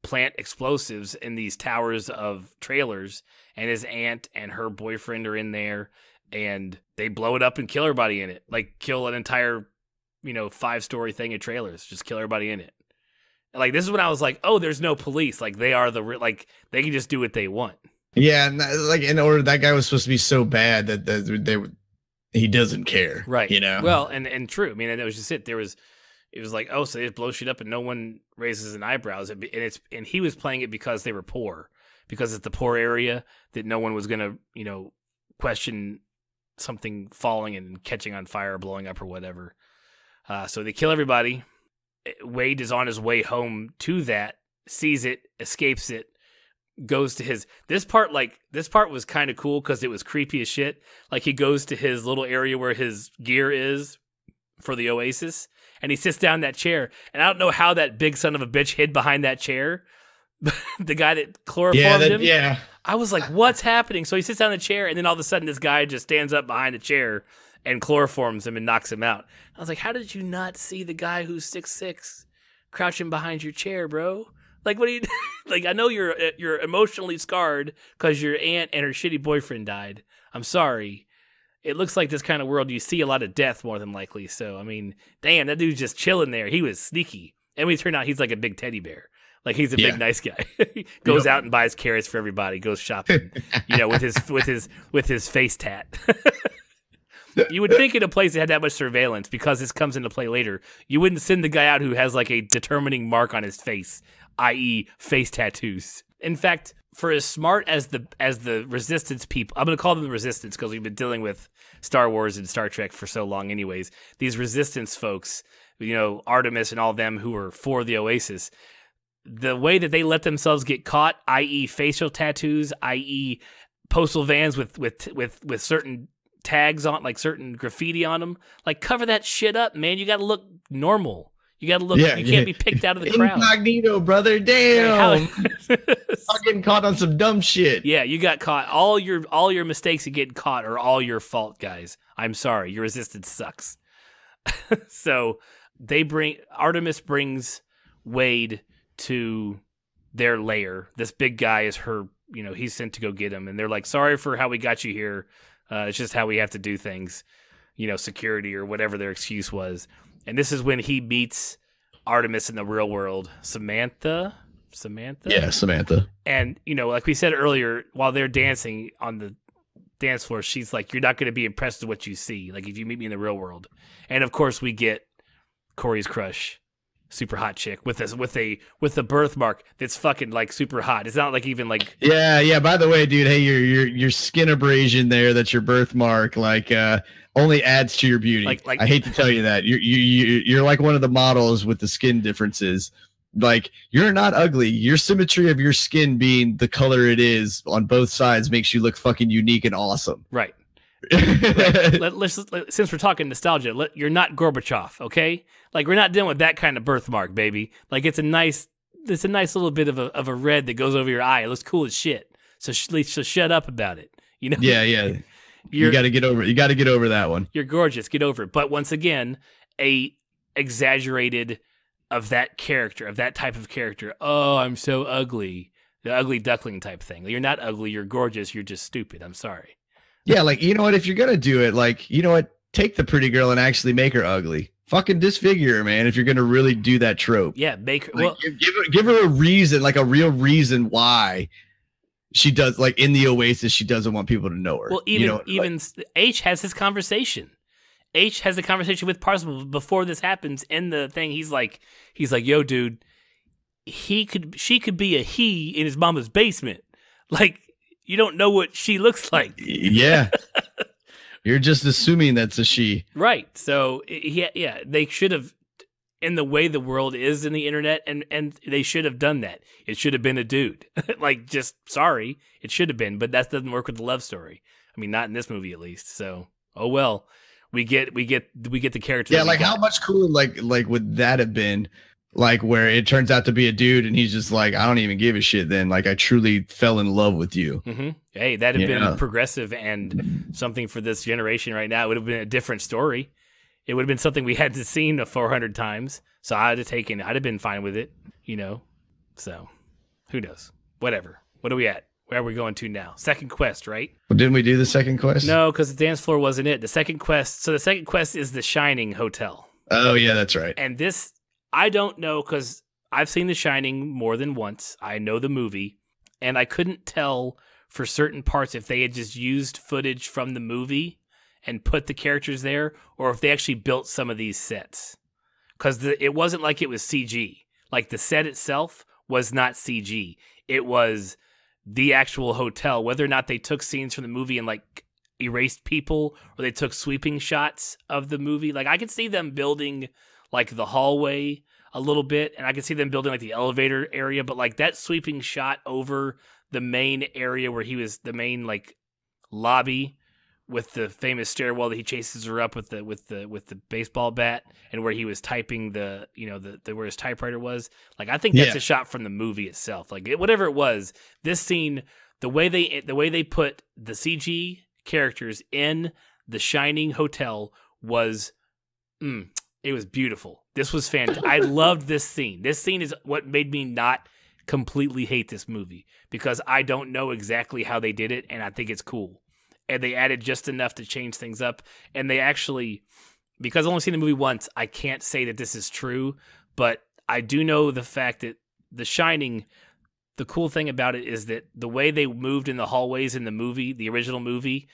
A: plant explosives in these towers of trailers, and his aunt and her boyfriend are in there, and they blow it up and kill everybody in it. Like kill an entire, 5-story thing of trailers, just kill everybody in it. Like, this is when I was like, oh, there's no police. Like, they are they can just do what they want. Yeah,
B: and that guy was supposed to be so bad that he doesn't care.
A: Right. Well, and true. I mean, that was just it. It was like, oh, so they just blow shit up and no one raises an eyebrows. And he was playing it because they were poor. Because it's the poor area that no one was going to, question something falling and catching on fire or blowing up or whatever. So they kill everybody. Wade is on his way home to that, sees it, escapes it, goes to his... This part was kind of cool because it was creepy as shit. Like, he goes to his little area where his gear is for the Oasis, and he sits down in that chair. And I don't know how that big son of a bitch hid behind that chair. The guy that chloroformed him.
B: Yeah.
A: I was like, what's happening? So he sits down in the chair, and then all of a sudden this guy just stands up behind the chair and chloroforms him and knocks him out. I was like, how did you not see the guy who's 6'6" crouching behind your chair, bro? Like, what do you... Like, I know you're emotionally scarred because your aunt and her shitty boyfriend died. I'm sorry. It looks like this kind of world, you see a lot of death more than likely. So, I mean, damn, that dude's just chilling there. He was sneaky. And we turned out he's like a big teddy bear. Like, he's a big nice guy. Goes out and buys carrots for everybody. Goes shopping, with his face tat. You would think in a place that had that much surveillance, because this comes into play later, you wouldn't send the guy out who has like a determining mark on his face, i.e. face tattoos. In fact, for as smart as the Resistance people, I'm going to call them the Resistance because we've been dealing with Star Wars and Star Trek for so long anyways. These Resistance folks, Artemis and all them who were for the Oasis, the way that they let themselves get caught, i.e. facial tattoos, i.e. postal vans with certain tags on, like certain graffiti on them, like cover that shit up, man. You got to look normal. You got to look. You can't be picked out of the crowd.
B: Incognito, brother. Damn. I'm getting caught on some dumb shit.
A: Yeah, you got caught. All your mistakes of getting caught are all your fault, guys. I'm sorry. Your Resistance sucks. So Artemis brings Wade to their lair. This big guy is her. He's sent to go get him, and they're like, sorry for how we got you here. It's just how we have to do things, security or whatever their excuse was. And this is when he meets Artemis in the real world, Samantha.
B: Yeah, Samantha.
A: And, like we said earlier, while they're dancing on the dance floor, she's like, you're not going to be impressed with what you see. Like, if you meet me in the real world. And of course we get Corey's crush, super hot chick with a birthmark that's fucking like super hot. It's not like even like...
B: Yeah. By the way, dude, hey, your skin abrasion there, that's your birthmark, like only adds to your beauty. Like I hate to tell you that. You're like one of the models with the skin differences. Like, you're not ugly. Your symmetry of your skin being the color it is on both sides makes you look fucking unique and awesome.
A: Right. Since we're talking nostalgia, you're not Gorbachev, okay? Like, we're not dealing with that kind of birthmark, baby. Like, it's a nice little bit of a red that goes over your eye. It looks cool as shit. So shut up about it.
B: Yeah. You got to get over it. You got to get over that one.
A: You're gorgeous. Get over it. But once again, a exaggerated of that character, of that type of character. Oh, I'm so ugly. The ugly duckling type thing. You're not ugly. You're gorgeous. You're just stupid. I'm sorry.
B: Yeah, like, you know what? If you're going to do it, like, you know what? Take the pretty girl and actually make her ugly. Fucking disfigure her, man, if you're going to really do that trope.
A: Yeah, make her.
B: Like,
A: Well,
B: give her a reason, like a real reason why she does, like in the Oasis, she doesn't want people to know her.
A: Well, even H has this conversation. H has a conversation with Parzival before this happens. In the thing, he's like, yo, dude, she could be a he in his mama's basement. Like, you don't know what she looks like.
B: Yeah. You're just assuming that's a she.
A: Right. So, yeah, they should have, in the way the world is in the internet, and they should have done that. It should have been a dude. Like, just, sorry, it should have been, but that doesn't work with the love story. I mean, not in this movie, at least. So, oh well. We get the character.
B: Yeah, like, how much cooler, like would that have been? Like, where it turns out to be a dude and he's just like, I don't even give a shit then. Like, I truly fell in love with you.
A: Mm-hmm. Hey, that'd have been progressive and something for this generation right now. It would have been a different story. It would have been something we had to seen 400 times. So I'd have been fine with it, So who knows? Whatever. What are we at? Where are we going to now? Second quest, right?
B: Well, didn't we do the second quest?
A: No, because the dance floor wasn't it. The second quest is the Shining Hotel.
B: Oh, yeah, that's right.
A: And this, I don't know, because I've seen The Shining more than once. I know the movie, and I couldn't tell for certain parts if they had just used footage from the movie and put the characters there, or if they actually built some of these sets. Because it wasn't like it was CG. Like, the set itself was not CG. It was the actual hotel. Whether or not they took scenes from the movie and, like, erased people, or they took sweeping shots of the movie. Like, I could see them building, like, the hallway a little bit, and I could see them building, like, the elevator area, but, like, that sweeping shot over the main area where he was, the main, like, lobby with the famous stairwell that he chases her up with the baseball bat, and where he was typing the where his typewriter was. Like, I think that's a shot from the movie itself. Like, whatever it was, this scene, the way they put the CG characters in the Shining Hotel was, it was beautiful. This was fantastic. I loved this scene. This scene is what made me not completely hate this movie, because I don't know exactly how they did it, and I think it's cool. And they added just enough to change things up. And they actually, because I've only seen the movie once, I can't say that this is true, but I do know the fact that The Shining, the cool thing about it is that the way they moved in the hallways in the movie, the original movie,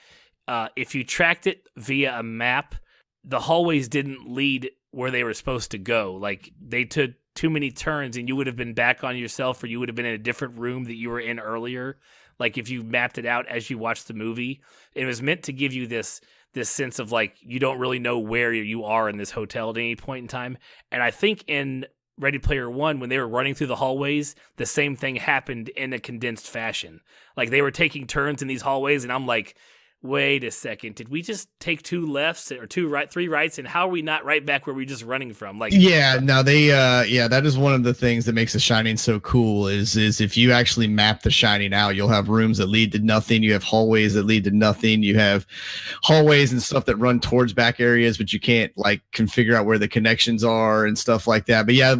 A: if you tracked it via a map, the hallways didn't lead where they were supposed to go. Like, they took too many turns and you would have been back on yourself, or you would have been in a different room that you were in earlier. Like, if you mapped it out as you watched the movie, it was meant to give you this sense of, like, you don't really know where you are in this hotel at any point in time. And I think in Ready Player One, when they were running through the hallways, the same thing happened in a condensed fashion. Like, they were taking turns in these hallways, and I'm like, wait a second, did we just take two lefts or three rights, and how are we not right back where we're just running from? Like,
B: yeah, no, that is one of the things that makes The Shining so cool is if you actually map The Shining out, you'll have rooms that lead to nothing, you have hallways that lead to nothing, you have hallways and stuff that run towards back areas, but you can't, like, can figure out where the connections are and stuff like that. But yeah,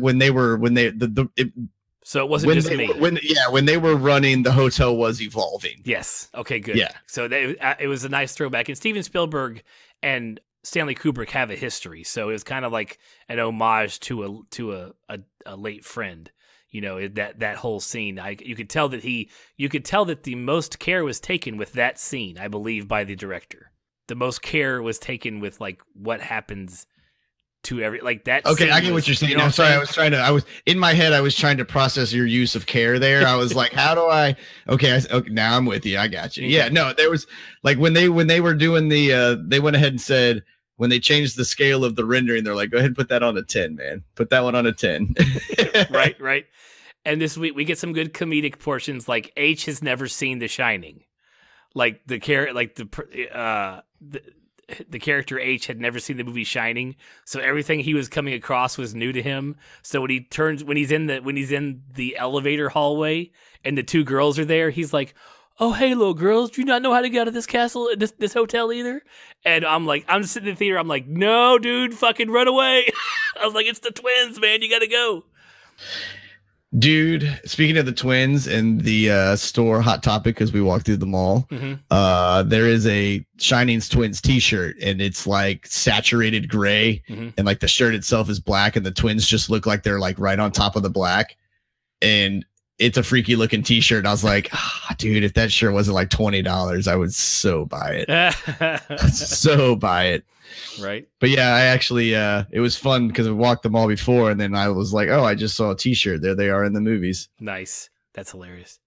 A: so it wasn't just me.
B: When they were running, the hotel was evolving.
A: Yes. Okay, good.
B: Yeah.
A: So it was a nice throwback. And Steven Spielberg and Stanley Kubrick have a history. So it was kind of like an homage to a late friend. That whole scene. You could tell that the most care was taken with that scene, I believe, by the director. The most care was taken with, like, what happens to every, like, that. Okay,
B: I get what you're saying. I'm sorry. I was in my head. I was trying to process your use of care there. I was like, how do I? Okay, now I'm with you. I got you. Yeah, no, there was, like, when they were doing they went ahead and said, when they changed the scale of the rendering, they're like, go ahead and put that on a 10, man. Put that one on a 10.
A: Right. And this week we get some good comedic portions. Like, H has never seen The Shining. Like, the character H had never seen the movie Shining, so everything he was coming across was new to him. So when he's in the elevator hallway and the two girls are there, he's like, "Oh, hey, little girls, do you not know how to get out of this castle, this hotel either?" And I'm just sitting in the theater. I'm like, "No, dude, fucking run away!" I was like, "It's the twins, man. You got to go."
B: Dude, speaking of the twins and the store Hot Topic, because we walked through the mall, there is a Shining's Twins t-shirt, and it's like saturated gray, and like the shirt itself is black, and the twins just look like they're like right on top of the black, and it's a freaky looking t-shirt. I was like, dude, if that shirt wasn't like $20, I would so buy it. So buy it.
A: Right.
B: But yeah, I actually it was fun because I walked the mall before, and then I was like, oh, I just saw a t-shirt. There they are in the movies.
A: Nice. That's hilarious.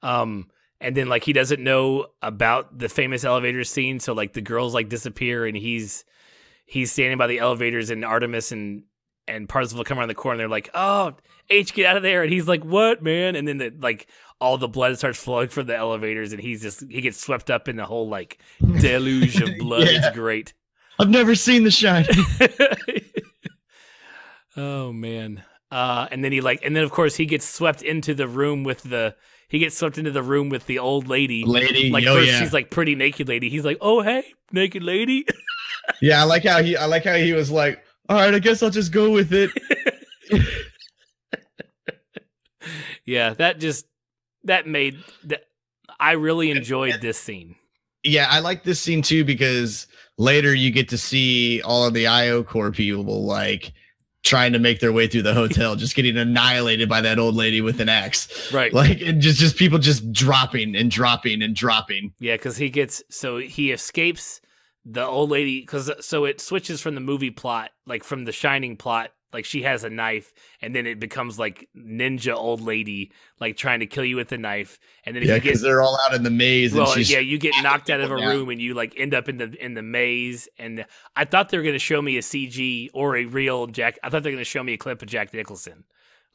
A: And then like he doesn't know about the famous elevator scene, so like the girls like disappear, and he's standing by the elevators, and Artemis and Parzival come around the corner, and they're like, oh, H, get out of there. And he's like, what, man? And then like all the blood starts flowing from the elevators, and he gets swept up in the whole like deluge of blood. Yeah. It's great.
B: I've never seen The Shining.
A: Oh man. And then of course he gets swept into the room with the old lady. Like first she's like pretty naked lady. He's like, "Oh, hey, naked lady."
B: Yeah, I like how he was like, "All right, I guess I'll just go with it."
A: Yeah, I really enjoyed this scene.
B: Yeah, I like this scene too because later you get to see all of the IO Corps people like trying to make their way through the hotel, just getting annihilated by that old lady with an axe.
A: Right.
B: Like, and just people just dropping and dropping and dropping.
A: Yeah, because he escapes the old lady, so it switches from the movie plot, like from the Shining plot, like she has a knife, and then it becomes like ninja old lady, like trying to kill you with a knife, and then
B: because they're all out in the maze.
A: Well, and you get knocked out of a room, and you like end up in the maze. And I thought they were going to show me a CG or a real Jack. I thought they were going to show me a clip of Jack Nicholson.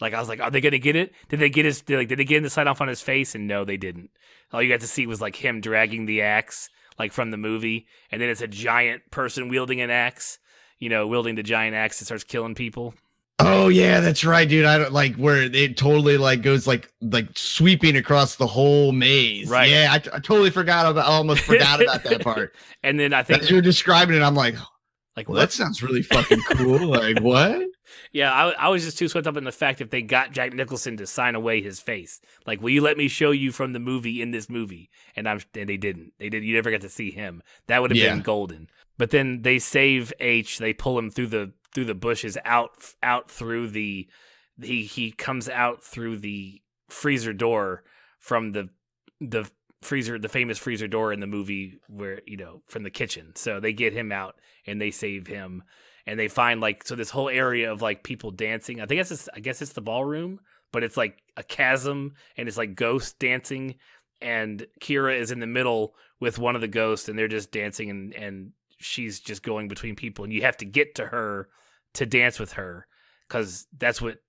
A: Like I was like, are they going to get it? Did they get Did they get him to sign off on his face? And no, they didn't. All you got to see was like him dragging the axe, like from the movie, and then it's a giant person wielding an axe. Wielding the giant axe and starts killing people.
B: Oh yeah, that's right, dude. I don't like where it totally like goes like sweeping across the whole maze.
A: Right.
B: Yeah, I totally almost forgot about that part.
A: And then I think
B: as you're describing it, I'm like, well, that sounds really fucking cool. Like what?
A: Yeah, I was just too swept up in the fact if they got Jack Nicholson to sign away his face. Like, will you let me show you from the movie in this movie? And they didn't. They did. You never got to see him. That would have been golden. But then they save H. They pull him through the bushes out through the he comes out through the freezer door from the famous freezer door in the movie where from the kitchen. So they get him out and they save him, and they find this whole area of like people dancing. I guess it's the ballroom, but it's like a chasm and it's like ghosts dancing, and Kira is in the middle with one of the ghosts, and they're just dancing, and she's just going between people, and you have to get to her to dance with her, because that's what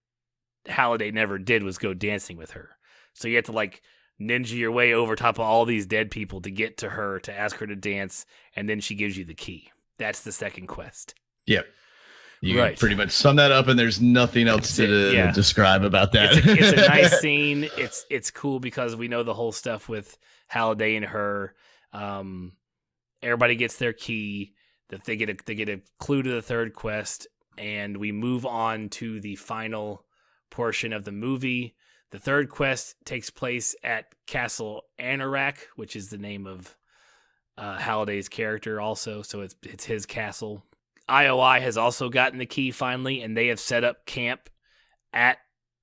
A: Halliday never did, was go dancing with her. So you have to like ninja your way over top of all these dead people to get to her, to ask her to dance, and then she gives you the key. That's the second quest.
B: Yep. You can pretty much sum that up, and there's nothing else to describe about that.
A: It's a nice scene. It's cool because we know the whole stuff with Halliday and her. Everybody gets their key. That they get a clue to the third quest, and we move on to the final portion of the movie. The third quest takes place at Castle Anorak, which is the name of Halliday's character also, so it's his castle. IOI has also gotten the key finally, and they have set up camp at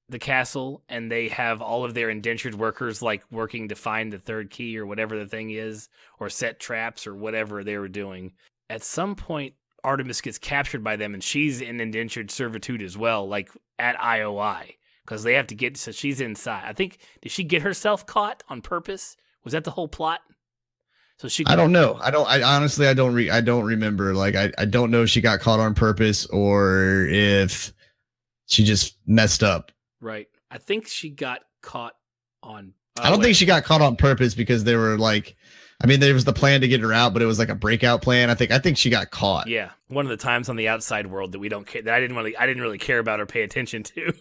A: the castle, and they have all of their indentured workers like working to find the third key or whatever the thing is, or set traps or whatever they were doing. At some point, Artemis gets captured by them, and she's in indentured servitude as well, like at IOI, because they have to get, so she's inside. I think, did she get herself caught on purpose? Was that the whole plot? So I
B: don't know. I honestly don't remember. Like, I don't know if she got caught on purpose or if she just messed up.
A: Right. I think she got caught on.
B: I don't think she got caught on purpose, because they were like, there was the plan to get her out, but it was like a breakout plan. I think she got caught.
A: Yeah. One of the times on the outside world that we don't care, that I didn't really care about or pay attention to.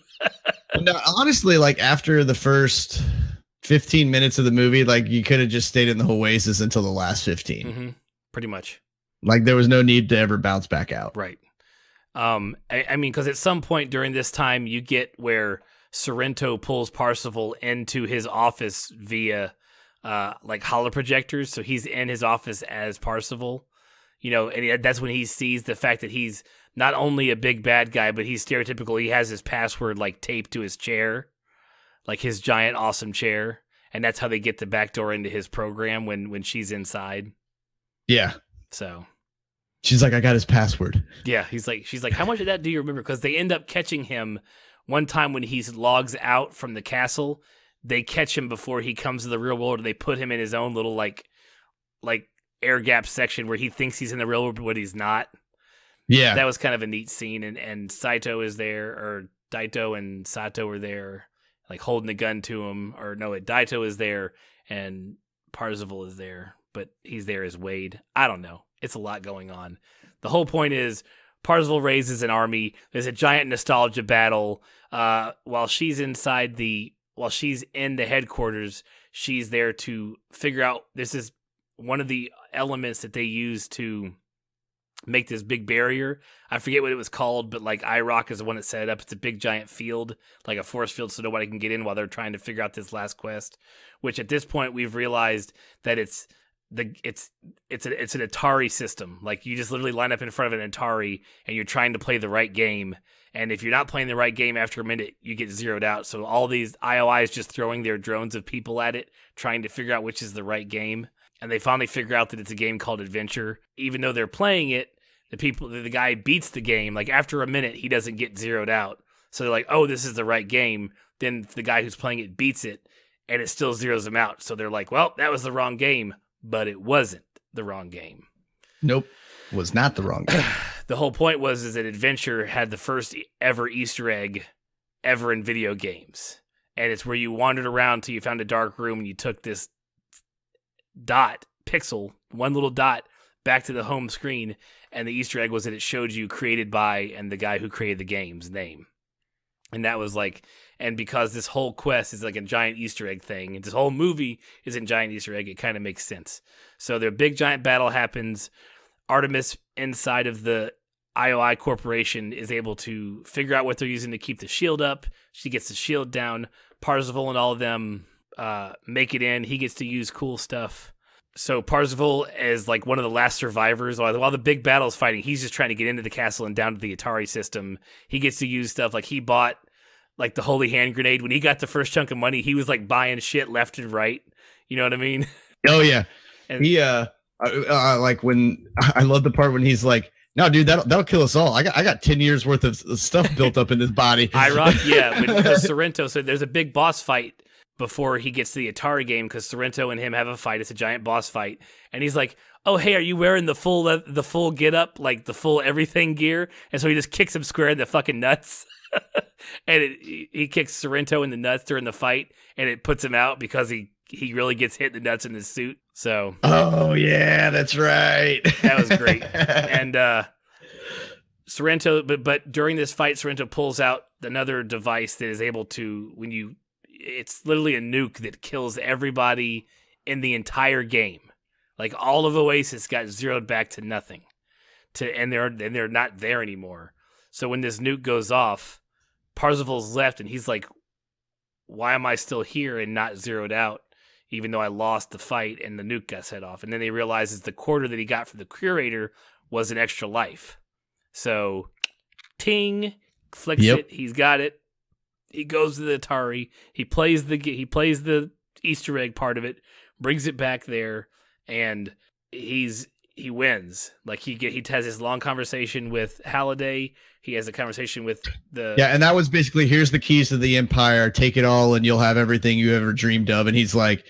B: No, honestly, like after the first 15 minutes of the movie, like you could have just stayed in the Oasis until the last 15.
A: Mm-hmm. Pretty much.
B: Like there was no need to ever bounce back out.
A: Right. Because at some point during this time, you get where Sorrento pulls Parsifal into his office via like holoprojectors. So he's in his office as Parsifal, and that's when he sees the fact that he's not only a big bad guy, but he's stereotypical. He has his password like taped to his chair, like his giant awesome chair. And that's how they get the backdoor into his program when she's inside.
B: Yeah.
A: So
B: she's like, I got his password.
A: Yeah. She's like, how much of that do you remember? Because they end up catching him one time when he logs out from the castle. They catch him before he comes to the real world, and they put him in his own little like air gap section where he thinks he's in the real world, but he's not.
B: Yeah.
A: That was kind of a neat scene. And Saito is there, or Daito and Sato are there, like holding a gun to him. Or no, Daito is there and Parsifal is there, but he's there as Wade. I don't know. It's a lot going on. The whole point is Parsifal raises an army. There's a giant nostalgia battle. While she's in the headquarters, she's there to figure out, this is one of the elements that they use to make this big barrier. I forget what it was called, but like IROC is the one that set it up. It's a big giant field, like a force field, so nobody can get in while they're trying to figure out this last quest, which at this point we've realized that it's an Atari system. Like you just literally line up in front of an Atari and you're trying to play the right game. And if you're not playing the right game after a minute, you get zeroed out. So all these IOIs just throwing their drones of people at it, trying to figure out which is the right game. And they finally figure out that it's a game called Adventure. Even though they're playing it, the guy beats the game. Like after a minute, he doesn't get zeroed out. So they're like, oh, this is the right game. Then the guy who's playing it beats it, and it still zeroes him out. So they're like, well, that was the wrong game, but it wasn't the wrong game.
B: Nope, was not the wrong game.
A: The whole point is that Adventure had the first ever Easter egg ever in video games. And it's where you wandered around till you found a dark room and you took this one little dot, back to the home screen, and the Easter egg was that it showed you created by and the guy who created the game's name. And that was like, and because this whole quest is like a giant Easter egg thing, and this whole movie is a giant Easter egg, it kind of makes sense. So their big giant battle happens. Artemis inside of the IOI Corporation is able to figure out what they're using to keep the shield up. She gets the shield down. Parsifal and all of them make it in. He gets to use cool stuff. So Parsifal is like one of the last survivors. While the big battle's fighting, he's just trying to get into the castle and down to the Atari system. He gets to use stuff like he bought like the holy hand grenade. When he got the first chunk of money, he was like buying shit left and right. You know what I mean?
B: Oh yeah.
A: And
B: he like when I love the part when he's like, no, dude, that'll kill us all. I got 10 years worth of stuff built up in this body.
A: IROC, yeah. When Sorrento, so there's a big boss fight before he gets to the Atari game, because Sorrento and him have a fight. It's a giant boss fight, and he's like, "Oh, hey, are you wearing the full get up, like the full everything gear?" And so he just kicks him square in the fucking nuts, and he kicks Sorrento in the nuts during the fight, and it puts him out because he really gets hit in the nuts in his suit. So,
B: oh yeah, that's right.
A: That was great. And Sorrento, but during this fight, Sorrento pulls out another device that is able to, it's literally a nuke that kills everybody in the entire game. Like all of Oasis got zeroed back to nothing, and they're not there anymore. So when this nuke goes off, Parsifal's left, and he's like, "Why am I still here and not zeroed out? Even though I lost the fight and the nuke got set off." And then he realizes the quarter that he got from the curator was an extra life. So, ting, flicks it. He's got it. He goes to the Atari. He plays the Easter egg part of it, brings it back there, and he wins. Like he has this long conversation with Halliday. He has a conversation with
B: and that was basically, here's the keys to the Empire. Take it all, and you'll have everything you ever dreamed of. And he's like,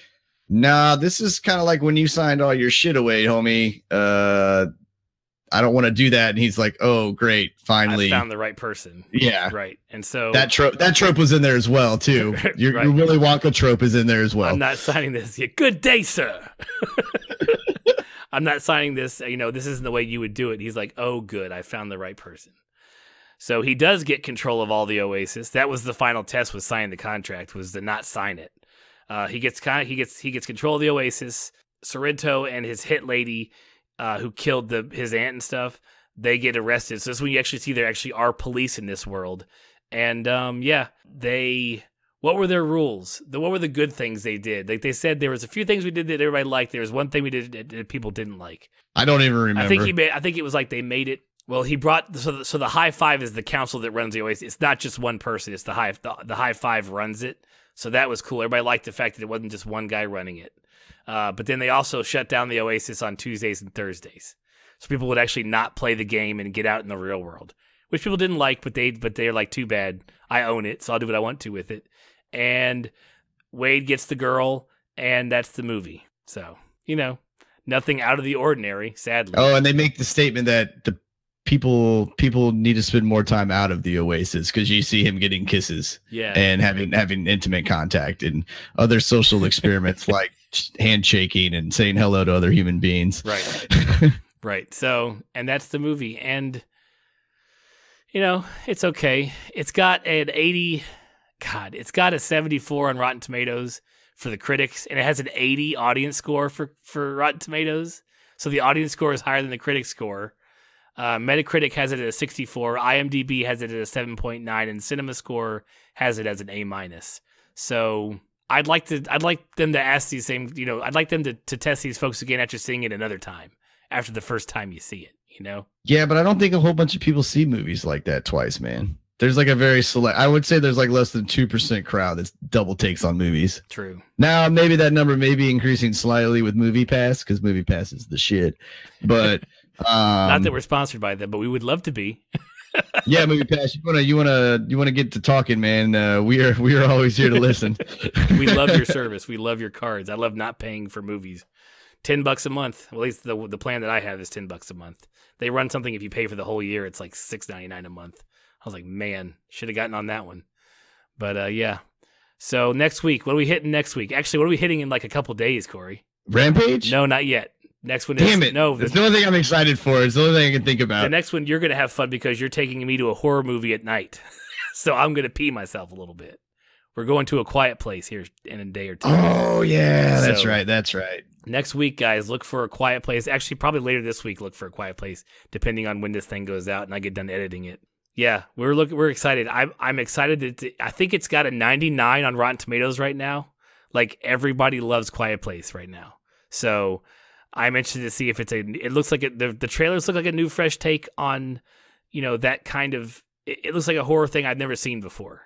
B: "Nah, this is kind of like when you signed all your shit away, homie. I don't want to do that." And he's like, "Oh, great, finally,
A: I found the right person."
B: Yeah,
A: right. And so
B: that trope was in there as well too. Your Willy Wonka trope is in there as well.
A: I'm not signing this. Yeah, good day, sir. I'm not signing this. This isn't the way you would do it. He's like, "Oh, good, I found the right person." So he does get control of all the Oasis. That was the final test. Was signing the contract. Was to not sign it. He gets control of the Oasis. Sorrento and his hit lady, who killed his aunt and stuff, they get arrested. So this is when you actually see there actually are police in this world. And what were their rules? What were the good things they did? Like they said, there was a few things we did that everybody liked. There was one thing we did that people didn't like.
B: I don't even remember.
A: I think it was like they made it. Well, he brought so the high five is the council that runs the Oasis. It's not just one person. It's the high five runs it. So that was cool. Everybody liked the fact that it wasn't just one guy running it. But then they also shut down the Oasis on Tuesdays and Thursdays, so people would actually not play the game and get out in the real world, which people didn't like. But they're like, too bad. I own it, so I'll do what I want to with it. And Wade gets the girl, and that's the movie. So nothing out of the ordinary. Sadly.
B: Oh, and they make the statement that the people need to spend more time out of the Oasis because you see him getting kisses, and having intimate contact and other social experiments like handshaking and saying hello to other human beings.
A: Right. Right. So, and that's the movie, and it's okay. It's got an 80. God, it's got a 74 on Rotten Tomatoes for the critics, and it has an 80 audience score for Rotten Tomatoes. So the audience score is higher than the critic score. Metacritic has it at a 64, IMDb has it at a 7.9, and CinemaScore has it as an A-. So I'd like them to ask these same, I'd like them to test these folks again after seeing it another time, after the first time you see it,
B: Yeah, but I don't think a whole bunch of people see movies like that twice, man. There's like a very select, I would say there's like less than 2% crowd that's double takes on movies.
A: True.
B: Now, maybe that number may be increasing slightly with MoviePass because MoviePass is the shit. But
A: not that we're sponsored by them, but we would love to be.
B: Yeah, MoviePass. You wanna get to talking, man. We are always here to listen.
A: We love your service. We love your cards. I love not paying for movies. $10 a month. Well, at least the plan that I have is $10 a month. They run something if you pay for the whole year, it's like $6.99 a month. I was like, man, should have gotten on that one. But yeah. So next week, what are we hitting next week? Actually, what are we hitting in like a couple days, Corey?
B: Rampage?
A: No, not yet. Next one is...
B: Damn it.
A: No,
B: that's the only thing I'm excited for. It's the only thing I can think about.
A: The next one, you're going to have fun because you're taking me to a horror movie at night. So I'm going to pee myself a little bit. We're going to A Quiet Place here in a day or two.
B: Oh, yeah. That's right.
A: Next week, guys, look for A Quiet Place. Actually, probably later this week, look for A Quiet Place, depending on when this thing goes out and I get done editing it. Yeah, we're excited. I'm excited that I think it's got a 99 on Rotten Tomatoes right now. Like everybody loves Quiet Place right now. So I'm interested to see if it looks like the trailers look like a new fresh take on, that kind of, it looks like a horror thing I've never seen before.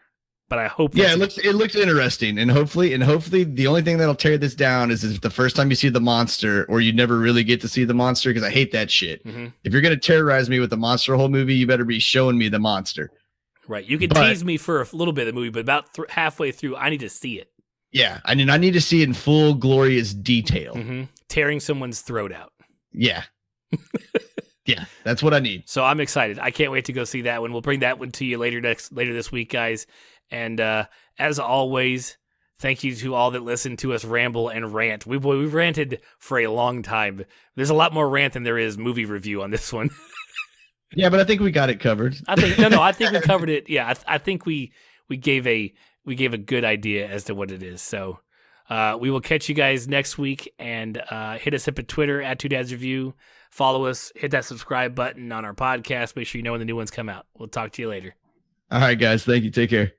A: But I hope
B: it looks interesting, and hopefully the only thing that'll tear this down is if the first time you see the monster, or you never really get to see the monster, because I hate that shit. Mm-hmm. If you're gonna terrorize me with the monster whole movie, you better be showing me the monster.
A: Right, you can tease me for a little bit of the movie, but about halfway through, I need to see it.
B: Yeah, I need to see it in full glorious detail,
A: tearing someone's throat out.
B: Yeah. Yeah, that's what I need.
A: So I'm excited. I can't wait to go see that one. We'll bring that one to you later this week, guys. And as always, thank you to all that listen to us ramble and rant. We've ranted for a long time. There's a lot more rant than there is movie review on this one.
B: Yeah, but I think we got it covered.
A: I think we covered it. Yeah, I think we gave a good idea as to what it is. So we will catch you guys next week, and hit us up at Twitter at 2dadsreview. Follow us, hit that subscribe button on our podcast. Make sure you know when the new ones come out. We'll talk to you later.
B: All right, guys. Thank you. Take care.